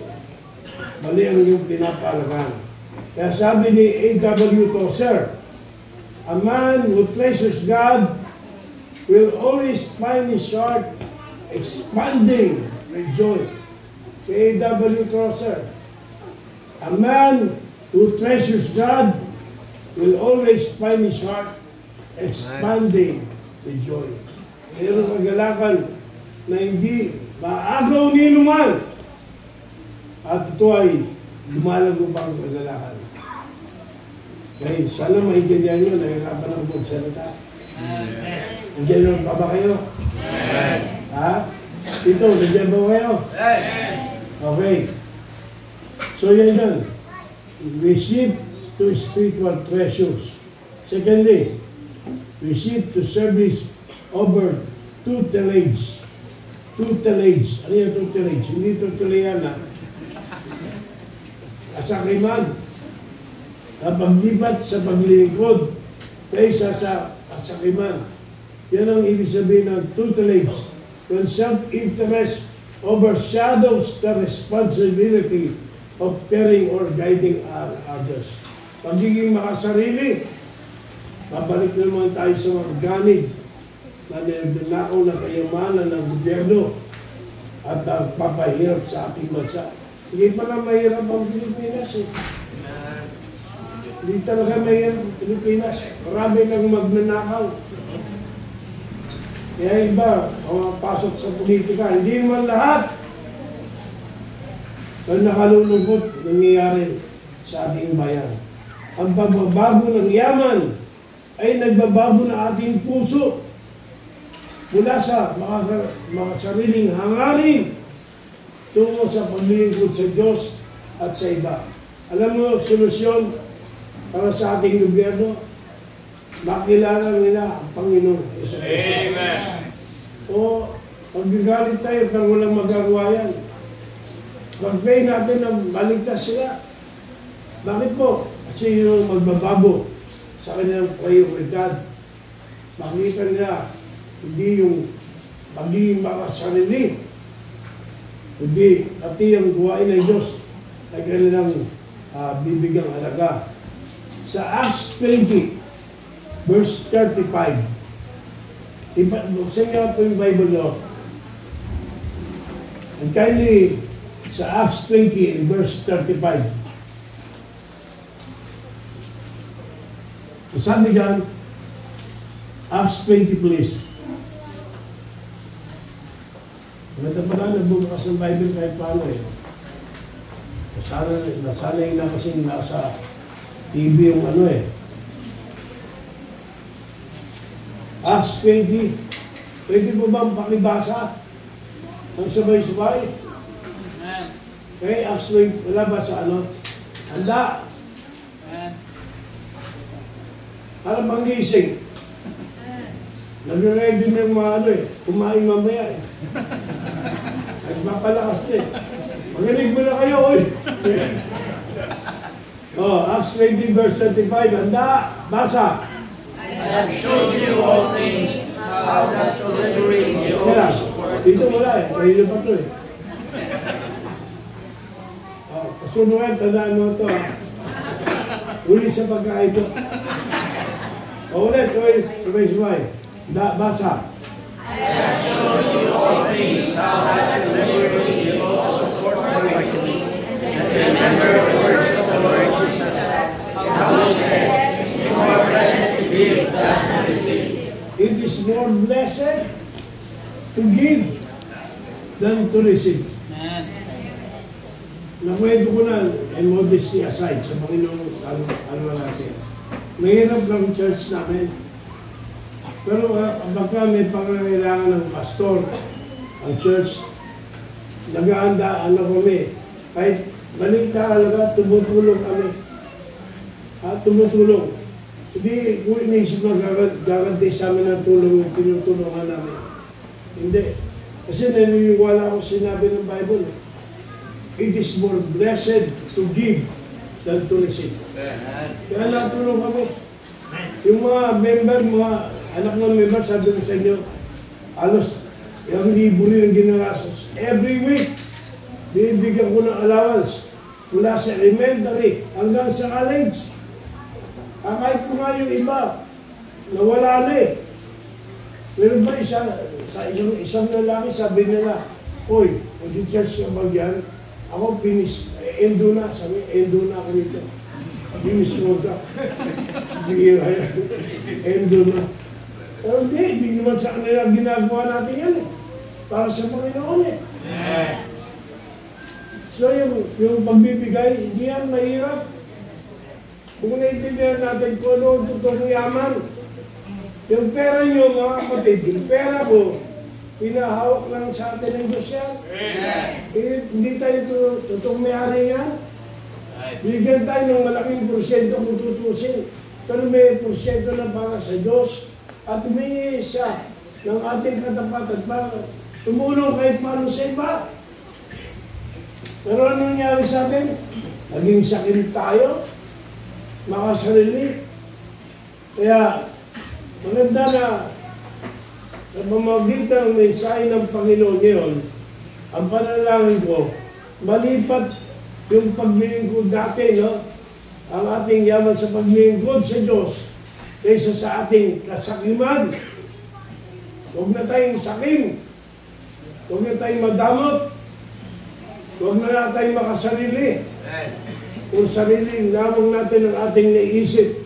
Mali ang iyong pinapaalagahan. Kaya sabi ni A.W. Tozer, a man who treasures God will always find his heart expanding with joy. A.W. Tozer, a man who treasures God will always find his heart expanding with joy. Mayroong kagalakan na hindi maagaw ni naman. At ito ay lumalago pang kagalakan. Okay, sana maintindihan nyo, nahirapan ang magsalita. Nandiyan pa ba kayo? Ha? Ito, nandiyan ba kayo? Okay. So yan yan. Receive to spiritual treasures. Secondly, receive to service over tutelage. Tutelage. Ano yung tutelage? Hindi tutulayan na. Kasakiman. Paglipat sa paglilingkod kaysa sa kasakiman. Yan ang ibig sabihin ng tutelage. When self-interest overshadows the responsibility of caring or guiding others. Pagiging makasarili, babalik naman tayo sa organic na ninakaw na kayamanan ng gobyerno at nagpapahirap sa ating bansa. Hindi pala mahirap ang Pilipinas eh. Hindi talaga mahirap ang Pilipinas. Marami nang magnanakaw. Kaya iba, pasok sa politika, hindi naman lahat ang nakalulungkot nangyayari sa ating bayan. Ang pagbabago ng yaman ay nagbabago na ating puso mula sa mga sariling hangarin tungo sa paglilingkod sa Diyos at sa iba. Alam mo, solusyon para sa ating gobyerno, makilala nila ang Panginoon. Amen. O, pagagalit tayo pag walang magagawa yan. Pag-pray natin na maligtas sila. Bakit po? Kasi yung magbabago sa kanilang prioridad. Makita nila, hindi yung pagiging makasarili, kundi pati ang gawain ng Diyos ay kanilang bibigang halaga. Sa Acts 20, verse 35, buksan niyo po yung Bible niyo. And kindly, sa Acts 20, verse 35, sabi dyan, Acts 20, please. Maganda pala, nagbubukas ng Bible kahit paano eh. Nasanay na kasi nasa TV yung ano eh. Acts 20. Pwede mo bang pakibasa ang sabay-sabay? Okay, Acts 20. Wala ba sa ano? Handa. Para bang gising. Nagre-ready na yung mga ano eh. Kumain mamaya eh. Nagpapalakas na eh. Magaling mo na kayo oy. Acts 20 verse 35. Handa. Basa. I have shown you all things, how that delivering the Holy Spirit. Dito wala eh. Pahilo pa ito eh. Kasunungan, tandaan mo ito ha. Uli sa pagkain ito. Ulit, sabay-sabay. Basa. I have shown you all things, how that delivering the Holy Spirit. And remember the words of the Lord Jesus, how he said, it's more blessed to give than to receive. It is more blessed to give than to receive. Nakwento ko na, and modesty aside, sa Panginoon, ano natin. Mahirap lang church namin. Pero baka may pangangailangan ng pastor, ang church, nag-aanda, kami. Kahit balik talaga, tumutulong kami. Tumutulong. Hindi ko inisip na gagantay sa amin ng tulong yung tinutulungan namin. Hindi. Kasi naniniwala ko sinabi ng Bible. It is more blessed to give than to receive. Kaya natulong kami. Yung mga member, mga anak ng member, sabi ko sa inyo, alos, yung libo rin ang ginagasos. Every week, bibigyan ko ng allowance mula sa elementary hanggang sa college. Kahit po nga yung iba, nawala na eh. Meron ba isang lalaki, sabi nila, "Hoy, mag-church ka ba yan?" Ako, finish, endo na. Sabi, endo na ako dito. Finish mo ka. Endo na. Pero hindi naman sa kanila ginagawa natin yan eh. Para sa Panginoon eh. So yung pagbibigay, hindi yan mahirap. Kung naiintindihan natin kung ano ang totoong yaman, yung pera nyo mga kapatid, yung pera ko, pinahawak lang sa atin ng Diyos yan. Hindi tayo totoong may-ari yan. Bigyan tayo ng malaking porsyento kung tutusin. Pero may porsyento na para sa Diyos. At humingi siya ng ating katapatan para tumulong kahit paano sa iba. Pero ano nangyari sa atin? Naging sakit tayo, makasarili. Kaya maganda na sa pamamagitan ng mensahe ng Panginoon ngayon, ang panalangin ko, malipat yung paglilingkod dati, no? Ang ating yaman sa paglilingkod sa Diyos kaysa sa ating kasakiman. Huwag na tayong sakim. Huwag na tayong madamot. Huwag na tayong makasarili. Kung sarili, lamang natin ang ating naisip.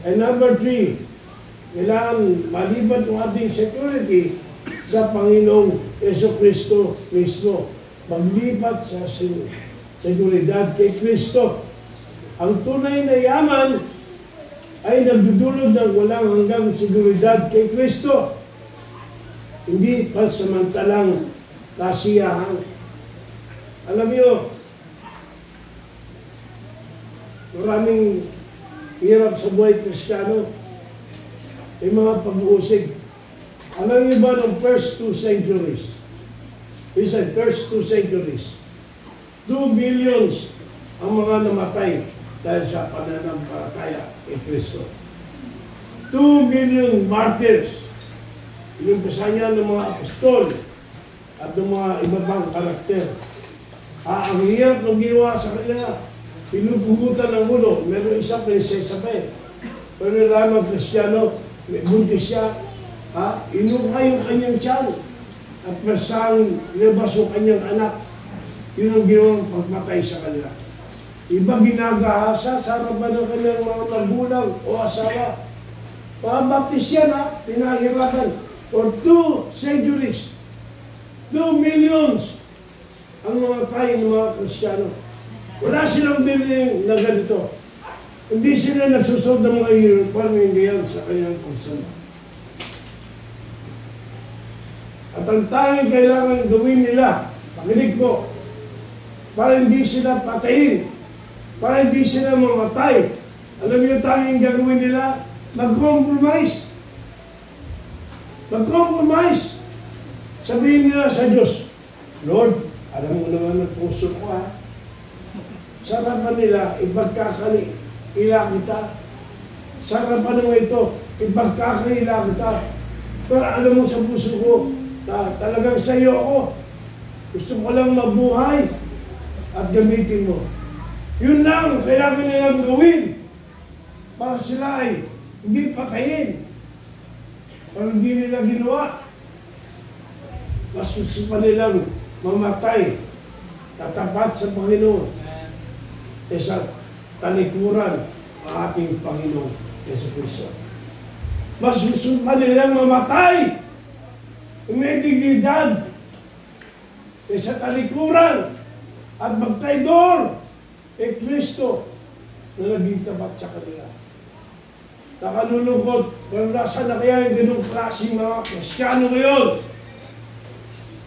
And number 3, kailangan maliban ang ating security sa Panginoong Jesucristo mismo. Maglipat sa seguridad kay Kristo. Ang tunay na yaman ay nagdudulot ng walang hanggang seguridad kay Kristo. Hindi pansamantalang kasiyahan. Alam niyo, maraming hirap sa buhay Kristiyano. May mga pag-uusig. Alam niyo ba ng first 2 centuries? We said first 2 centuries. 2 billions ang mga namatay dahil sa pananampalataya kay Kristo. 2 million martyrs. Inumpisa niya ng mga apostol at ng mga ibang karakter. Ang hirap ng ginawa sa kanila. Pinupugutan ng ulo. Meron isa prinsesa pa eh. Pero lamang Kristiyano, may buntis siya. Inuka yung kanyang tiyan. At masang labas yung kanyang anak. Yun ang ginawang pagmatay sa kanila. Iba ginagahasa sa harapan ng kanyang mga magulang o asawa. Mga baptist yan pinahirapan. For 2 centuries. 2 millions ang mga tayo ng mga Kristiyano. Wala silang bilhin na ganito. Hindi sila nagsusod ng mga uniform hindi yan sa kanyang pagsama. At ang tanging kailangan gawin nila, pakinig ko, para hindi sila patayin, para hindi sila mamatay. Alam niyo tanging gagawin nila? Mag-compromise. Mag-compromise. Sabihin nila sa Diyos, Lord, alam mo naman ang puso ko Sa harapan nila, ipagkakaila kita. Sa harapan ng ito, ipagkakaila kita. Pero alam mo sa puso ko, na talagang sa iyo ako. Gusto ko lang mabuhay at gamitin mo. Yun lang, kailangan nilang gawin para sila ay hindi patayin. Pero hindi nila ginawa. Mas gusto pa nilang mamatay, tatapat sa Panginoon, sa talikuran ng ating Panginoong Jesucristo. Mas gusto pa nilang mamatay, may dignidad, sa talikuran at magtraidor kay Kristo na naging tapat sa kanila. Nakalulungkot, pero nasa na kaya yung ganung klaseng mga Kristiyano ngayon?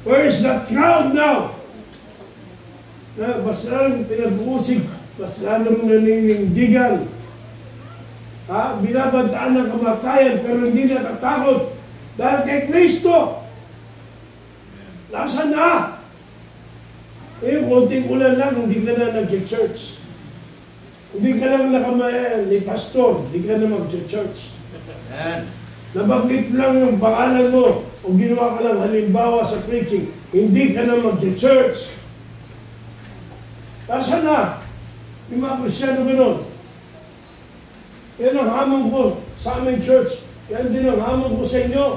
Where is that crowd now? Na basta lang pinag-uusig, basta lang naninindigan. Binabantaan ng kamatayan, pero hindi natatakot dahil kay Kristo. Nasaan na? Konting ulan lang, hindi ka na nag-church. Hindi ka lang nakamayan ni pastor, hindi ka na mag-church. Nabanggit lang yung pangalan mo o ginawa ka lang halimbawa sa preaching, hindi ka na mag-church. Nasaan na? Yung mga Kristyano gano'n. Yan ang hamon ko sa aming church. Yan din ang hamon ko sa inyo.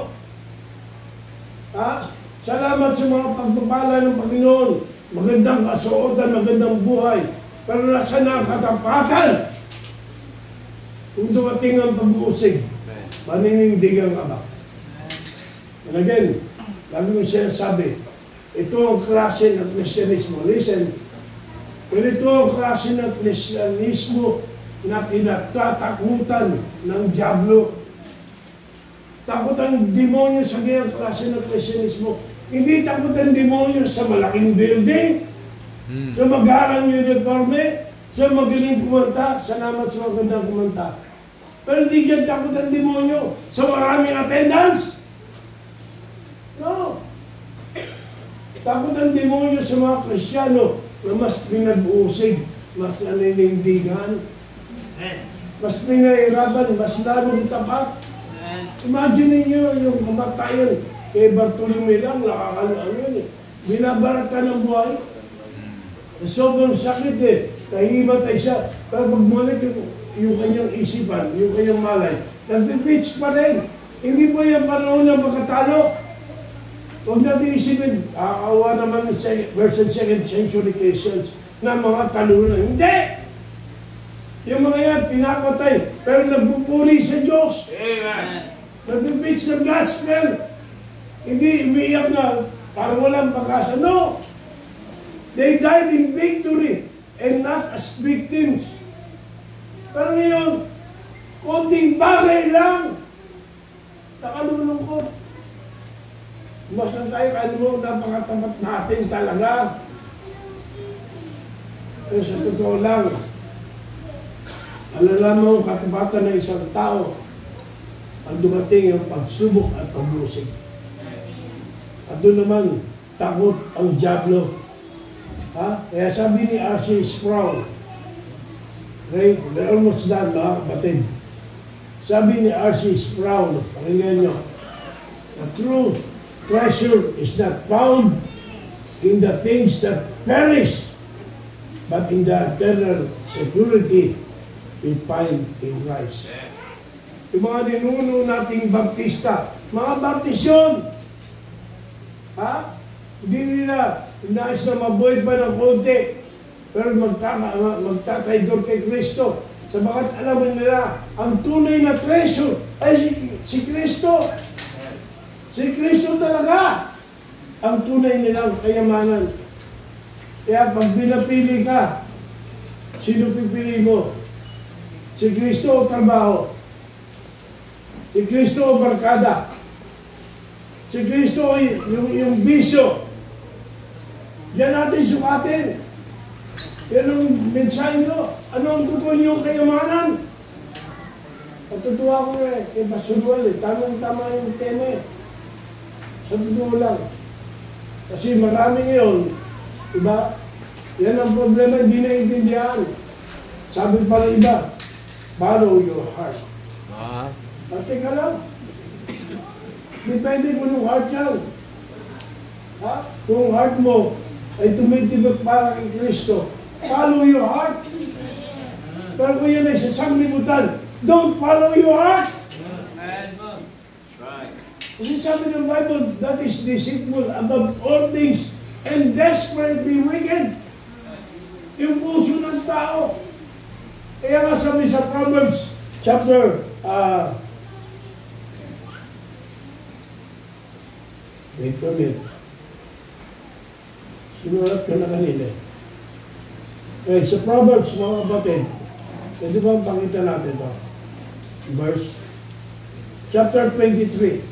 Salamat sa mga pagpapala ng Panginoon. Magandang kasuotan, magandang buhay. Pero nasa na ang katapatan? Kung dumating ang pag-uusig, maninindigan ka ba? And again, lagi mo sinasabi, ito ang klase ng Kristyanismo. Listen, kung ito ang klase ng Kristyanismo na pinatatakutan ng Diablo, takot ang demonyo sa gayang klase ng Kristyanismo. Hindi takot ang demonyo sa malaking building, sa magarang uniforme, sa magaling kumanta, salamat sa magandang kumanta. Pero hindi dyan takot ang demonyo sa maraming attendance. No. Takot ang demonyo sa mga Kristiyano na mas pinag-uusig, mas naninindigan, mas pinahirapan, mas lalong tapat. Imagine niyo yung kamatayan kay Bartolome lang, nakakalaan yun eh. Binabarata ng buhay. Sobrang sakit eh. Nahihimatay siya. Pero pagmulit yung kanyang isipan, yung kanyang malay, nag-preach pa rin. Hindi po yung panahon na makatalo. Huwag natin isipin, aawa naman sa verse 2nd century Christians na mga talunan. Hindi! Yung mga yan, pinapatay, pero nagpupuri sa Diyos. Amen. Nag-preach ng gospel. Hindi umiiyak na parang walang pag-asa. No! They died in victory and not as victims. Pero ngayon, konting bagay lang, nakalulungkot. Mas na tayo, ano mo, napakatapat natin talaga. Pero sa totoo lang, alala mo ang katapatan ng isang tao ang dumating ang pagsubok at paglusig. At doon naman, takot ang dyablo. Ha? Kaya sabi ni R.C. Sproul, okay, we're almost done, mga kapatid. Sabi ni R.C. Sproul, pakinggan nyo, the true treasure is not found in the things that perish, but in the eternal security we find in Christ. Yung mga ninuno nating baptista, mga baptisyon, ha? Hindi nila nais na mabuhay pa ng konti, pero magtataydor kay Kristo. Sabagat alam nila, ang tunay na treasure ay si Kristo. Si Kristo talaga ang tunay nilang kayamanan. Kaya pag pinapili ka, sino pipili mo? Si Kristo o trabaho? Si Kristo o barkada? Si Kristo o yung bisyo? Diyan natin sukatin. Yan ang mensahe nyo. Ano ang totoo nyo kayamanan? Patutuwa ko kay Pastor Wal, tamang-tama yung tema Sa totoo lang. Kasi marami ngayon, iba, yan ang problema, hindi naiintindihan. Sabi pa ng iba, follow your heart. At teka lang, depende mo ng heart yan. Ha? Kung heart mo ay tumitibok para kay Kristo, follow your heart. Pero kung yan ay sasanglibutan, don't follow your heart. Kasi sabi ng Bible, that is deceitful above all things and desperately wicked. Yung puso ng tao. Kaya nga sabi sa Proverbs chapter wait a minute. Sinulat ko na kanina. Okay, sa Proverbs, mga kapatid, pwede ba pakita natin ito? Verse chapter 23,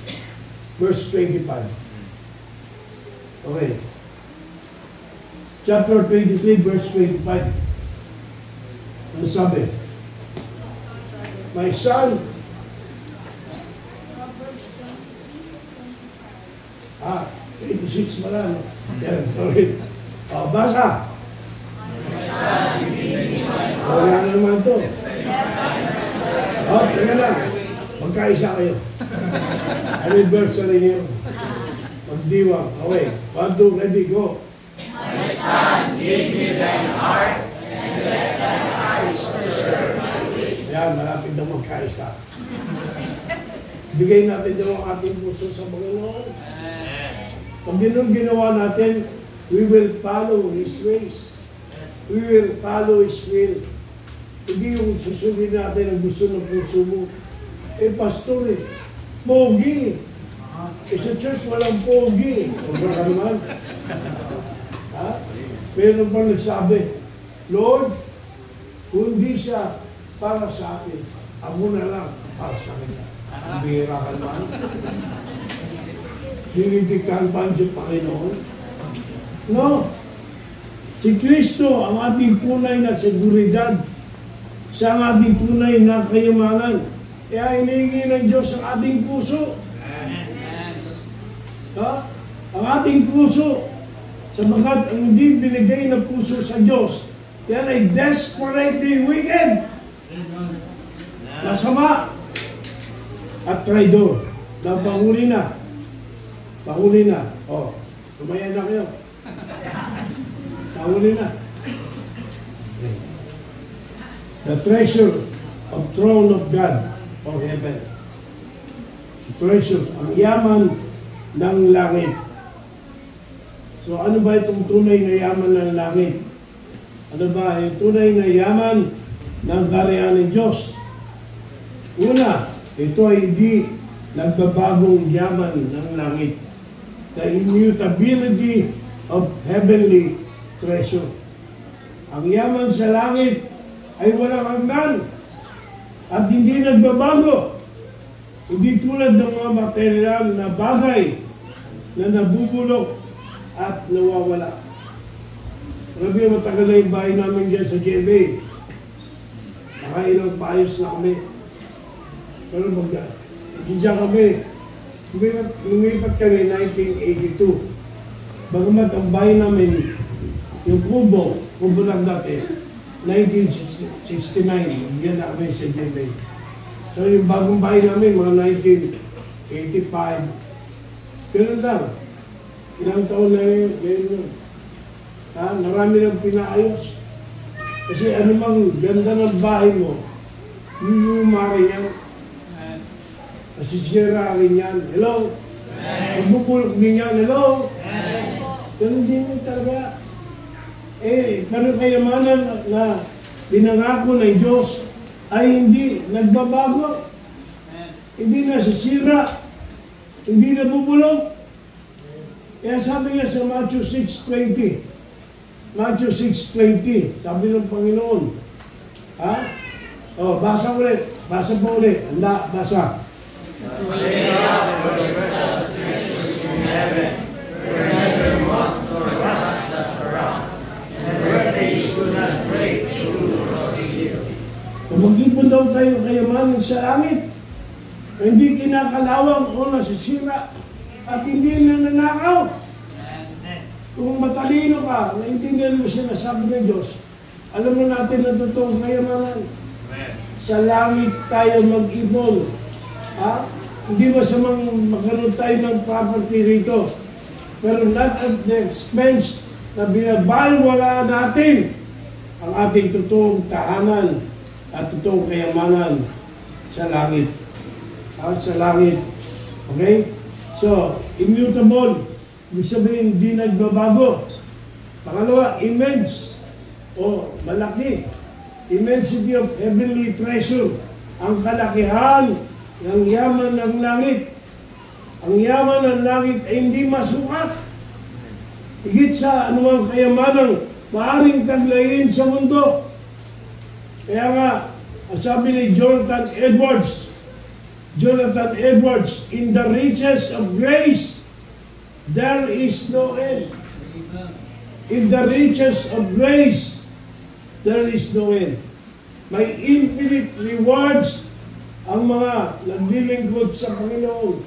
verse 25. Okay. Chapter 23, verse 25. Ano sabi? My son, Ah, 86 pala, no? Yan, sorry. O, basa. Wala na naman ito. O, teka lang. Magkaisa kayo. Anniversary niyo. Magdiwang. Okay. 1, 2, ready, go. My son, give me thine heart, and let thine eyes preserve my ways. Yan, malapit na magkaisa. Bigay natin daw ang ating puso sa Panginoon. Pag ginawa natin, we will follow His ways. We will follow His will. Hindi yung susundin natin ang gusto ng puso mo. Eh, pastor eh, pogi. Eh, sa church walang pogi. Huwag ka naman. Ha? Meron pa nagsabi, Lord, kung di siya para sa akin, ako na lang para sa kanya. Ang bihira ka naman. Dinidiktahan pa ang Panginoon? No. Si Kristo ang ating tunay na seguridad. Siya ang ating tunay na kayamanan. Kaya hinihingi ng Diyos ang ating puso. Ha? Ang ating puso. Sabagat ang hindi binigay na puso sa Diyos, yan ay desperately wicked. Masama. At traidor. Na panguli na. Pahuli na. O, tumayan na kayo. Pahuli na. The treasure of throne of God or heaven. The treasure, ang yaman ng langit. So ano ba itong tunay na yaman ng langit? Ano ba yung tunay na yaman ng kaharian ng Diyos? Una, ito ay hindi nagbabagong yaman ng langit. The immutability of heavenly treasure. Ang yaman sa langit ay walang hanggan at hindi nagbabago. Hindi tulad ng mga material na bagay na nabubulok at nawawala. Grabe, matagal na yung bahay namin dyan sa JB. Nakailang paayos na kami. Pero diyan kami. Lumipat kami 1982. Bagamat ang bahay namin, yung kubo lang dati, 1969. Yan na kami sa JB. So yung bagong bahay namin, mga 1985. Ganun lang. Ilang taon na yun. Marami nang pinaayos. Kasi anumang ganda ng bahay mo, yuyuma rin yan. Masisira rin yan. Hello? Magbubulok din yan. Hello? Ganun din mo talaga. Paano kayamanan na pinangako ng Diyos ay hindi nagbabago, hindi nasisira, hindi nabubulok. Kaya sabi nga sa Matthew 6:20, Matthew 6:20, sabi ng Panginoon. Ha? Basa ulit. Basa po ulit. Handa, basa. Lay up for yourselves treasures in heaven, where neither moth nor rust doth corrupt, and where thieves do not break through nor steal. Kung mag-ipon daw tayo kayamanan sa langit, hindi kinakalawang o nasisira at hindi nananakaw. Kung matalino ka, naintindihan mo sinasabi ng Diyos, alam mo natin na totoong kayamanan. Sa langit tayo mag-ipon. Hindi masamang magkaroon tayo ng property rito. Pero not at the expense na binabalwala natin ang ating totoong tahanan at totoong kayamanan sa langit. Sa langit. Okay? So, immutable. Ibig sabihin, hindi nagbabago. Pangalawa, immense o malaki. Immensity of heavenly treasure. Ang kalakihan ng yaman ng langit. Ang yaman ng langit ay hindi masukat. Higit sa anumang kayamanang maaring taglayin sa mundo. Kaya nga, ang sabi ni Jonathan Edwards, in the riches of grace, there is no end. In the riches of grace, there is no end. May infinite rewards ang mga naglilingkod sa Panginoon.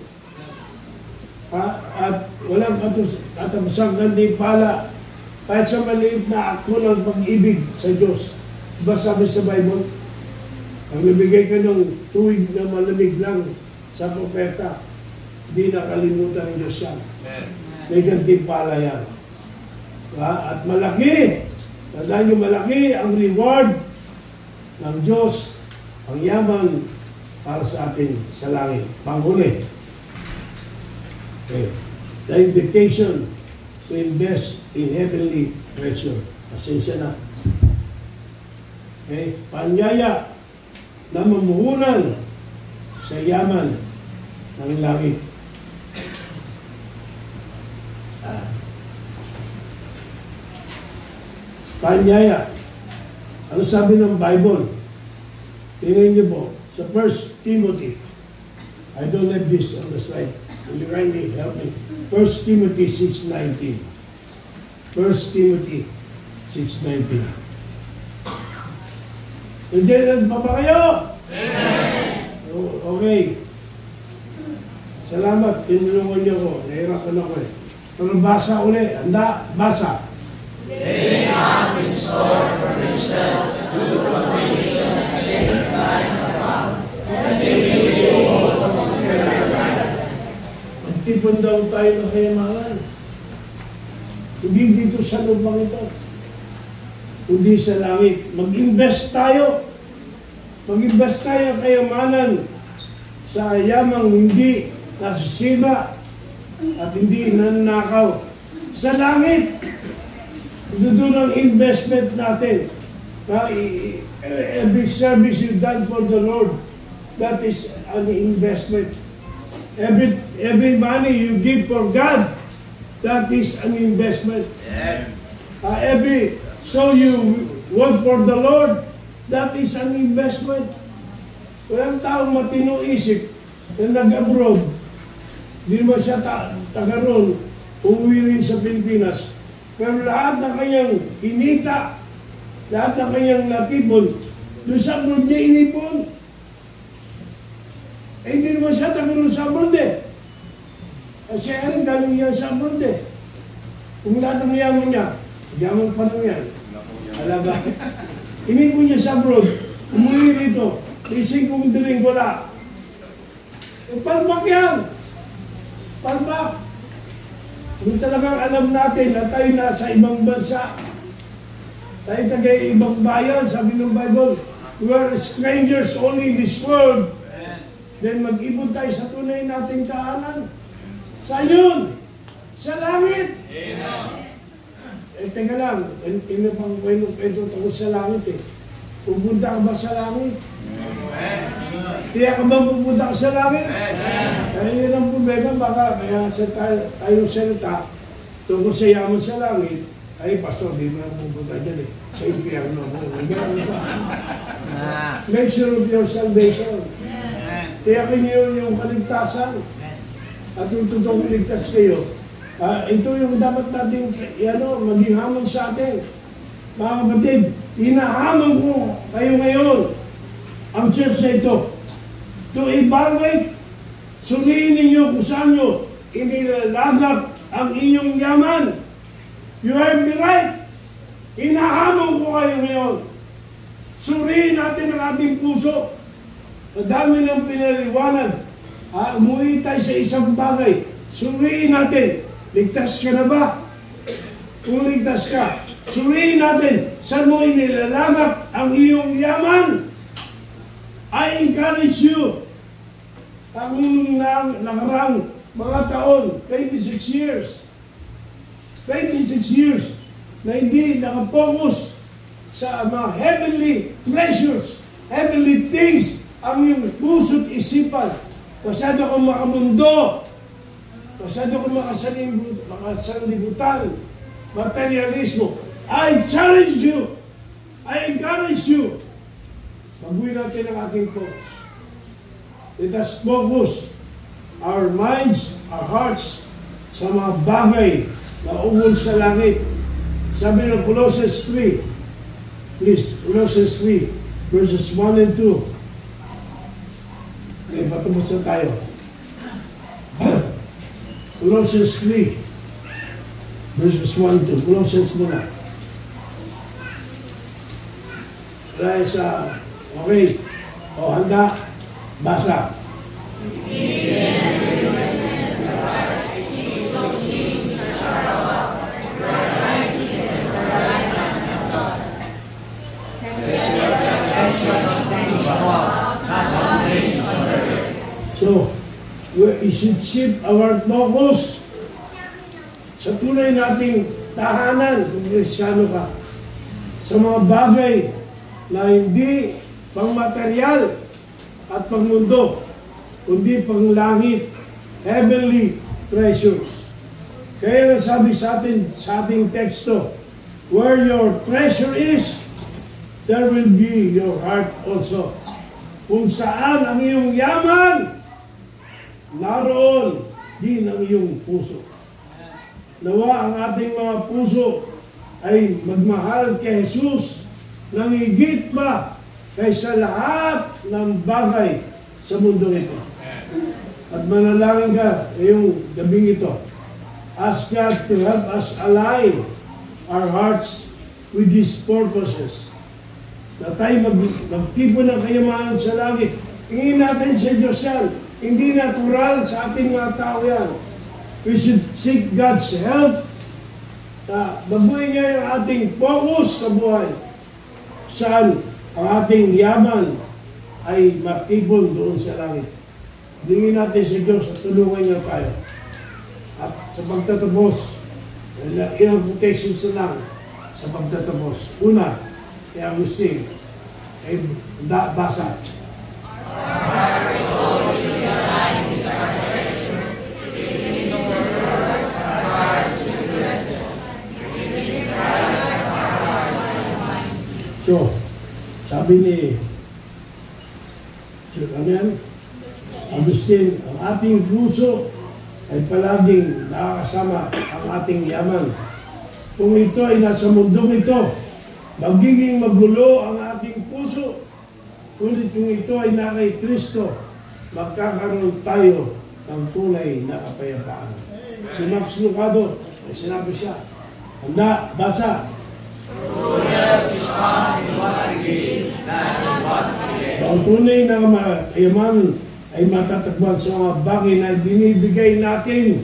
At walang katapusang gantimpala kahit sa maliit na akto ng pag-ibig sa Diyos. Diba sabi sa Bible, ang nabigay ka ng tuwig na malamig lang sa propeta, hindi nakalimutan ng Diyos yan. May gantimpala yan. At malaki, tandaan nyo, malaki ang reward ng Diyos, ang yaman para sa atin sa langit. Panghuli. Okay. The invitation to invest in heavenly treasure. Pasensya na. Okay. Paanyaya na mamuhunan sa yaman ng langit. Paanyaya. Ano sabi ng Bible? Tingnan niyo po sa 1 Timothy. I don't have this on the slide. Will you kindly help me? 1 Timothy 6:19. 1 Timothy 6:19. Nandiyan pa ba kayo? Amen. Okay. Salamat. Tinulungan niyo ko. Nahirapan ako eh. Pero basa uli. Handa? Basa. Laying up in store for themselves good completion at any time around, and they will be able to compare life. Magtipon daw tayo ng kayamanan. Hindi dito sa lubang ito. Kundi sa langit. Mag-invest tayo. Mag-invest tayo ng kayamanan sa yamang hindi nasisira at hindi nanakaw. sa langit. Doon ang investment natin. Every service you've done for the Lord, that is an investment. Every money you give for God, that is an investment. Every soul you work for the Lord, that is an investment. Walang taong matino isip na nag-abroad, di naman siya taga ron, umuwi rin sa Pilipinas. Pero lahat ng kanyang kinita, lahat ng kanyang natipon, doon sa abroad niya inipon. Hindi naman siya taga ron sa abroad eh. Kasi ano, galing niya sa abroad eh. Kung lahat ng yaman niya, yaman pa lang yan. Alaga. Inipon niya sa abroad, umuwi rito, ising kong diling wala. Palpak yan. Palpak. Kung talagang alam natin na tayo nasa ibang bansa, tayo taga-ibang bayan, sabi ng Bible, we are strangers only in this world. Then mag-ibon tayo sa tunay nating tahanan. Saan yun? Sa langit. Teka lang, hindi pang kwento tungkol sa langit eh. Pupunta ka ba sa langit? Kaya ka bang pupunta ka sa langit? Kaya yun ang problema, baka kaya sa tayong salita, tungkol sa yaman sa langit, ay pastor, di mo ang pupunta dyan eh. Sa impyerno ako. Make sure of your salvation. Kaya kinyo yung kaligtasan. At yung totoong ligtas kayo. Ito yung dapat natin maging hamon sa atin. Mga kapatid, hinahamon ko kayo ngayon, ang church na ito, to evaluate, suriin ninyo kung saan nyo inilalagak ang inyong yaman. You heard me right? Hinahamon ko kayo ngayon. Suriin natin ang ating puso. Ang dami ng pinaliwanag. Umuwi tayo sa isang bagay. Suriin natin. Ligtas ka na ba? Kung ligtas ka, suriin natin. Saan mo inilalagak ang iyong yaman? I encourage you. Ang nakarang mga taon, 26 years. 26 years na hindi nakapokus sa mga heavenly treasures, heavenly things, ang iyong puso't isipan. Masyado kang makamundo. Masyado kang makasalibutan. Materialismo. I challenge you. I encourage you. Baguhin natin ang ating focus. Let us focus our minds, our hearts sa mga bagay na ungol sa langit. Sabi ng Colossians 3, please, Colossians 3, verses 1 and 2. Okay, patubos na tayo. Colossians 3, verses 1 and 2. Colossians muna. Dahil sa, okay, handa, basa. So, we should shift our focus sa tunay nating tahanan kung Kristiyano ka, sa mga bagay na hindi pang material at pang mundo, kundi pang langit, heavenly treasures. Kaya sabi sa atin, sa ating teksto, where your treasure is, there will be your heart also. Kung saan ang iyong yaman, naroon din ang iyong puso. Nawa ang ating mga puso ay magmahal kay Jesus nang higit pa kaysa lahat ng bagay sa mundo ito. At manalangin ka ngayong gabing ito. Ask God to help us align our hearts with His purposes. Na tayo magtipon ng kayamanan sa langit. Hingin natin sa Diyos yan. Hindi natural sa ating mga tao yan. We should seek God's help. Baguhin niya yung ating focus sa buhay. Saan ang ating yaman ay matipon doon sa langit. Hingin natin sa Diyos at tulungan niya tayo. At sa pagtatapos, Ilang quotations na lang sa pagtatapos. Una, kay Agustin, ay basa. So, sabi ni Agustin, ang ating puso ay palaging nakakasama ang ating yaman. Kung ito ay nasa mundong ito, magiging magulo ang ating puso. Kundi kung ito ay na kay Kristo, magkakaroon tayo ng tunay na kapayapaan. Si Max Lucado, ay sinabi siya, handa, basa. Ang tunay na kayaman ay matatagpuan sa mga bagay na binibigay natin,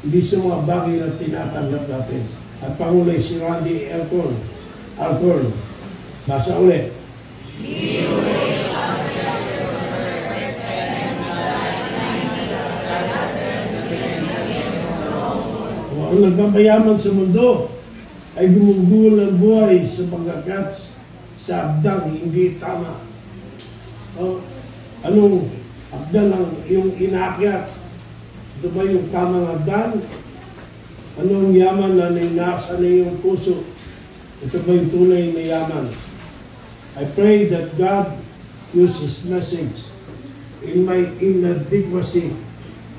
hindi sa mga bagay na tinatanggap natin. At pangulay si Randy Alcorn. Basa ulit. Ang nagpapayaman sa mundo ay gumugul ng buhay sa pagkakat sa abdang hindi tama. Anong abdan ang iyong inakyat? Ito ba yung tamang abdan? Anong yaman na nasa na iyong puso? Ito ba yung tunay na yaman? I pray that God use His message in my inadequacy.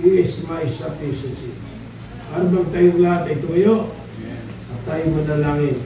He is my sufficiency. Ano bang tayong lahat ay tumayo? At tayo manalangin.